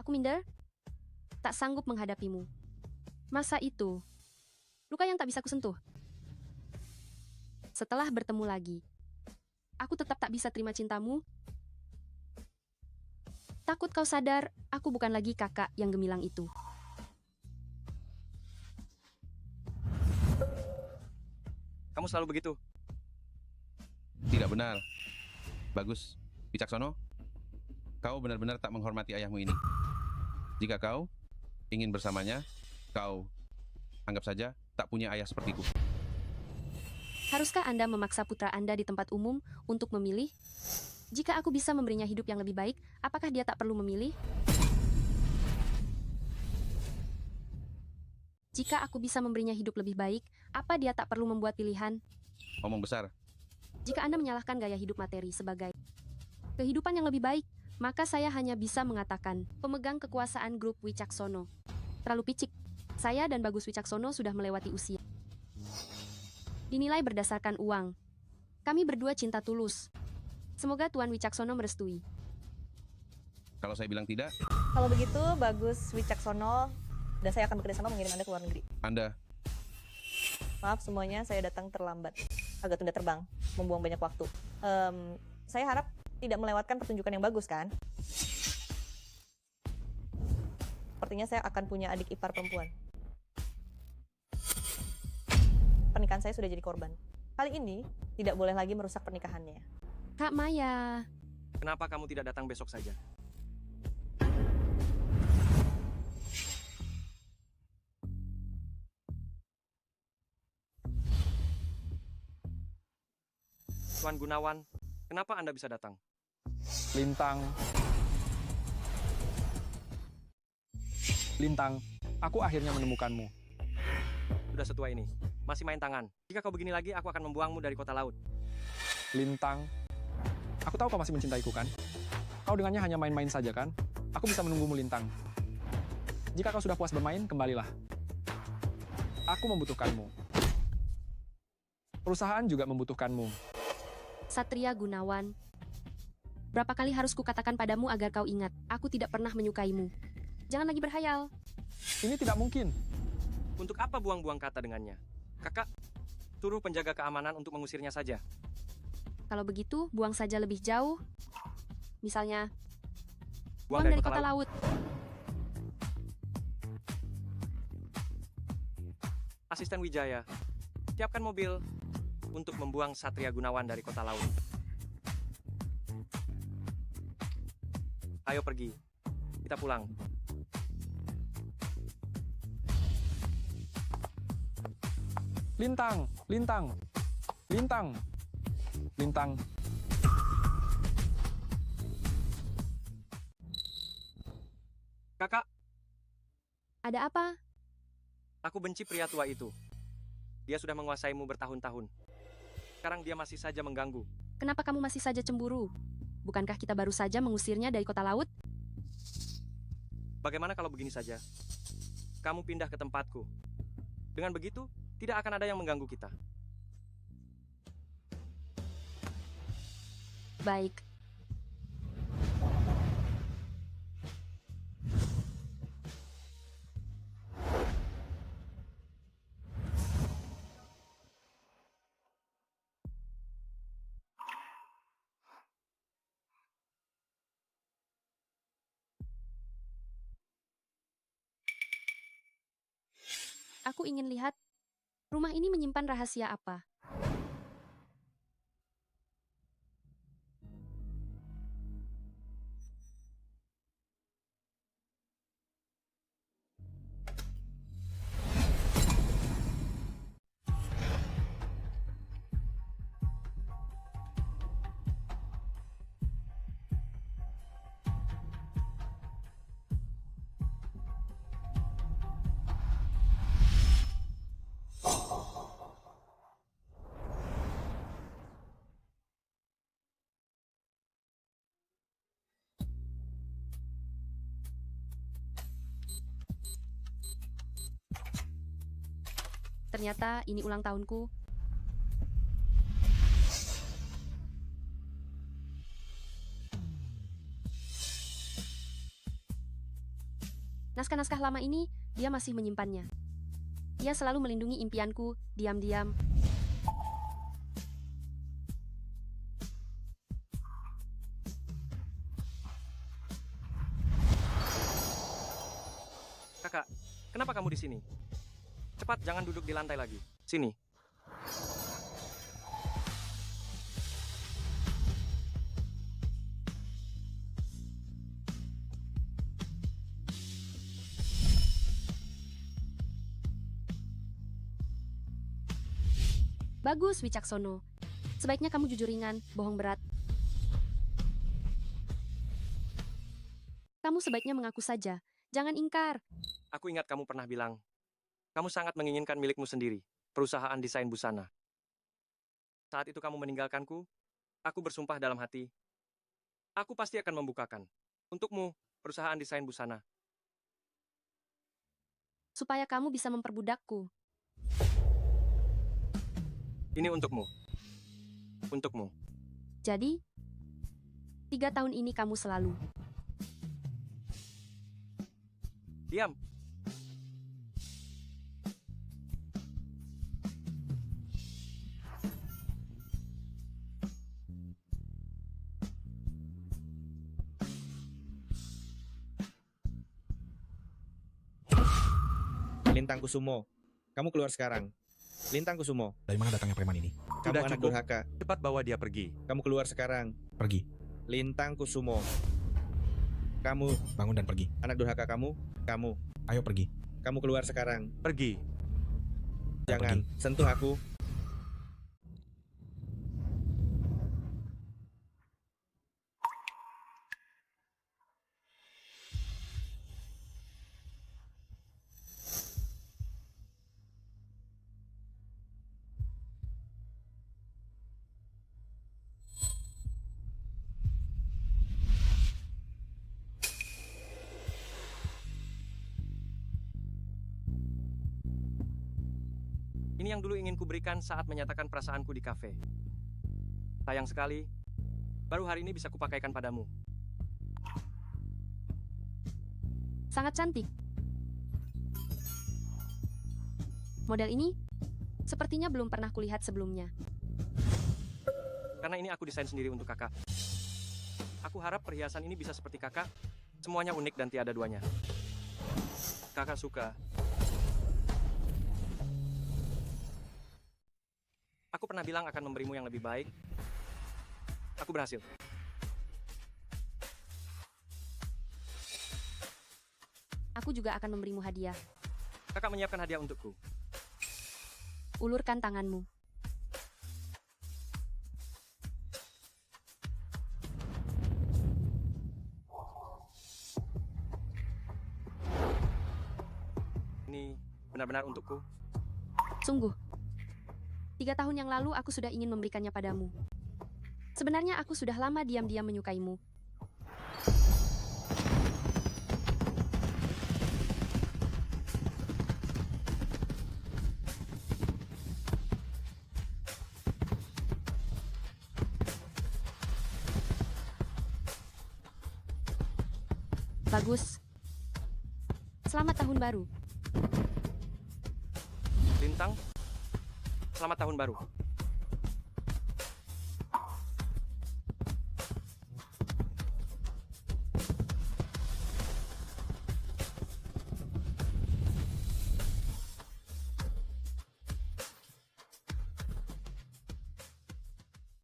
S3: Aku minder, tak sanggup menghadapimu. Masa itu, luka yang tak bisa kusentuh. Setelah bertemu lagi, aku tetap tak bisa terima cintamu. Takut kau sadar, aku bukan lagi kakak yang gemilang itu.
S2: Kamu selalu begitu.
S17: Tidak benar. Bagus, Wicaksono, kau benar-benar tak menghormati ayahmu ini. Jika kau ingin bersamanya, kau anggap saja tak punya ayah sepertiku.
S3: Haruskah Anda memaksa putra Anda di tempat umum untuk memilih? Jika aku bisa memberinya hidup yang lebih baik, apakah dia tak perlu memilih? Jika aku bisa memberinya hidup lebih baik, apa dia tak perlu membuat pilihan?
S17: Omong besar.
S3: Jika Anda menyalahkan gaya hidup materi sebagai kehidupan yang lebih baik, maka saya hanya bisa mengatakan pemegang kekuasaan grup Wicaksono terlalu picik. Saya dan Bagus Wicaksono sudah melewati usia. Dinilai berdasarkan uang. Kami berdua cinta tulus. Semoga Tuan Wicaksono merestui.
S17: Kalau saya bilang tidak,
S9: Kalau begitu, Bagus Wicaksono dan saya akan bekerjasama mengirim Anda ke luar negeri.
S17: Anda
S9: Maaf semuanya, saya datang terlambat. Agak tunda terbang, membuang banyak waktu. Saya harap tidak melewatkan pertunjukan yang bagus, kan? Sepertinya saya akan punya adik ipar perempuan. Pernikahan saya sudah jadi korban. Kali ini, tidak boleh lagi merusak pernikahannya.
S3: Kak Maya.
S2: Kenapa kamu tidak datang besok saja? Tuan Gunawan, kenapa Anda bisa datang?
S4: Lintang. Lintang, aku akhirnya menemukanmu.
S2: Sudah setua ini, masih main tangan. Jika kau begini lagi, aku akan membuangmu dari kota laut.
S4: Lintang, aku tahu kau masih mencintaiku, kan? Kau dengannya hanya main-main saja, kan? Aku bisa menunggumu, Lintang. Jika kau sudah puas bermain, kembalilah. Aku membutuhkanmu. Perusahaan juga membutuhkanmu.
S3: Satria Gunawan. Berapa kali harus kukatakan padamu agar kau ingat, aku tidak pernah menyukaimu. Jangan lagi berhayal.
S4: Ini tidak mungkin.
S2: Untuk apa buang-buang kata dengannya? Kakak, suruh penjaga keamanan untuk mengusirnya saja.
S3: Kalau begitu, buang saja lebih jauh. Misalnya,
S2: Buang
S3: buang dari kota laut.
S2: Asisten Wijaya, siapkan mobil untuk membuang Satria Gunawan dari kota laut. Ayo pergi, kita pulang.
S4: Lintang, Lintang, Lintang, Lintang.
S2: Kakak,
S3: Ada apa?
S2: aku benci pria tua itu. Dia sudah menguasaimu bertahun-tahun. Sekarang dia masih saja mengganggu.
S3: Kenapa kamu masih saja cemburu? Bukankah kita baru saja mengusirnya dari kota laut?
S2: Bagaimana kalau begini saja? Kamu pindah ke tempatku. Dengan begitu, tidak akan ada yang mengganggu kita.
S3: Baik. Aku ingin lihat rumah ini menyimpan rahasia apa. Ternyata ini ulang tahunku. Naskah-naskah lama ini, dia masih menyimpannya. Dia selalu melindungi impianku, diam-diam.
S2: Kakak, kenapa kamu di sini? Cepat, jangan duduk di lantai lagi. Sini.
S3: Bagus, Wicaksono. Sebaiknya kamu jujur ringan, bohong berat. Kamu sebaiknya mengaku saja. Jangan ingkar.
S2: Aku ingat kamu pernah bilang, kamu sangat menginginkan milikmu sendiri, perusahaan desain busana. Saat itu kamu meninggalkanku, aku bersumpah dalam hati, aku pasti akan membukakan untukmu perusahaan desain busana.
S3: Supaya kamu bisa memperbudakku.
S2: Ini untukmu. Untukmu.
S3: Jadi, 3 tahun ini kamu selalu.
S2: Diam.
S5: Lintang Kusumo, kamu keluar sekarang. Lintang Kusumo.
S7: Dari mana datangnya preman ini?
S5: Kamu
S8: Sudah
S5: anak
S8: cukup.
S5: durhaka.
S8: Cepat bawa dia pergi.
S5: Kamu keluar sekarang.
S7: Pergi.
S5: Lintang Kusumo. Kamu
S7: Bangun dan pergi.
S5: anak durhaka kamu. Kamu.
S7: Ayo pergi.
S5: Kamu keluar sekarang.
S8: Pergi.
S5: Jangan sentuh aku.
S2: Ini yang dulu ingin kuberikan saat menyatakan perasaanku di kafe. Sayang sekali, baru hari ini bisa kupakaikan padamu.
S3: Sangat cantik. Model ini, sepertinya belum pernah kulihat sebelumnya.
S2: Karena ini aku desain sendiri untuk kakak. Aku harap perhiasan ini bisa seperti kakak, semuanya unik dan tiada duanya. Kakak suka. Aku pernah bilang akan memberimu yang lebih baik. Aku berhasil.
S3: Aku juga akan memberimu hadiah.
S2: Kakak menyiapkan hadiah untukku.
S3: Ulurkan tanganmu.
S2: Ini benar-benar untukku.
S3: Sungguh. 3 tahun yang lalu aku sudah ingin memberikannya padamu. Sebenarnya aku sudah lama diam-diam menyukaimu. Bagus. Selamat tahun baru.
S2: Lintang, selamat tahun baru.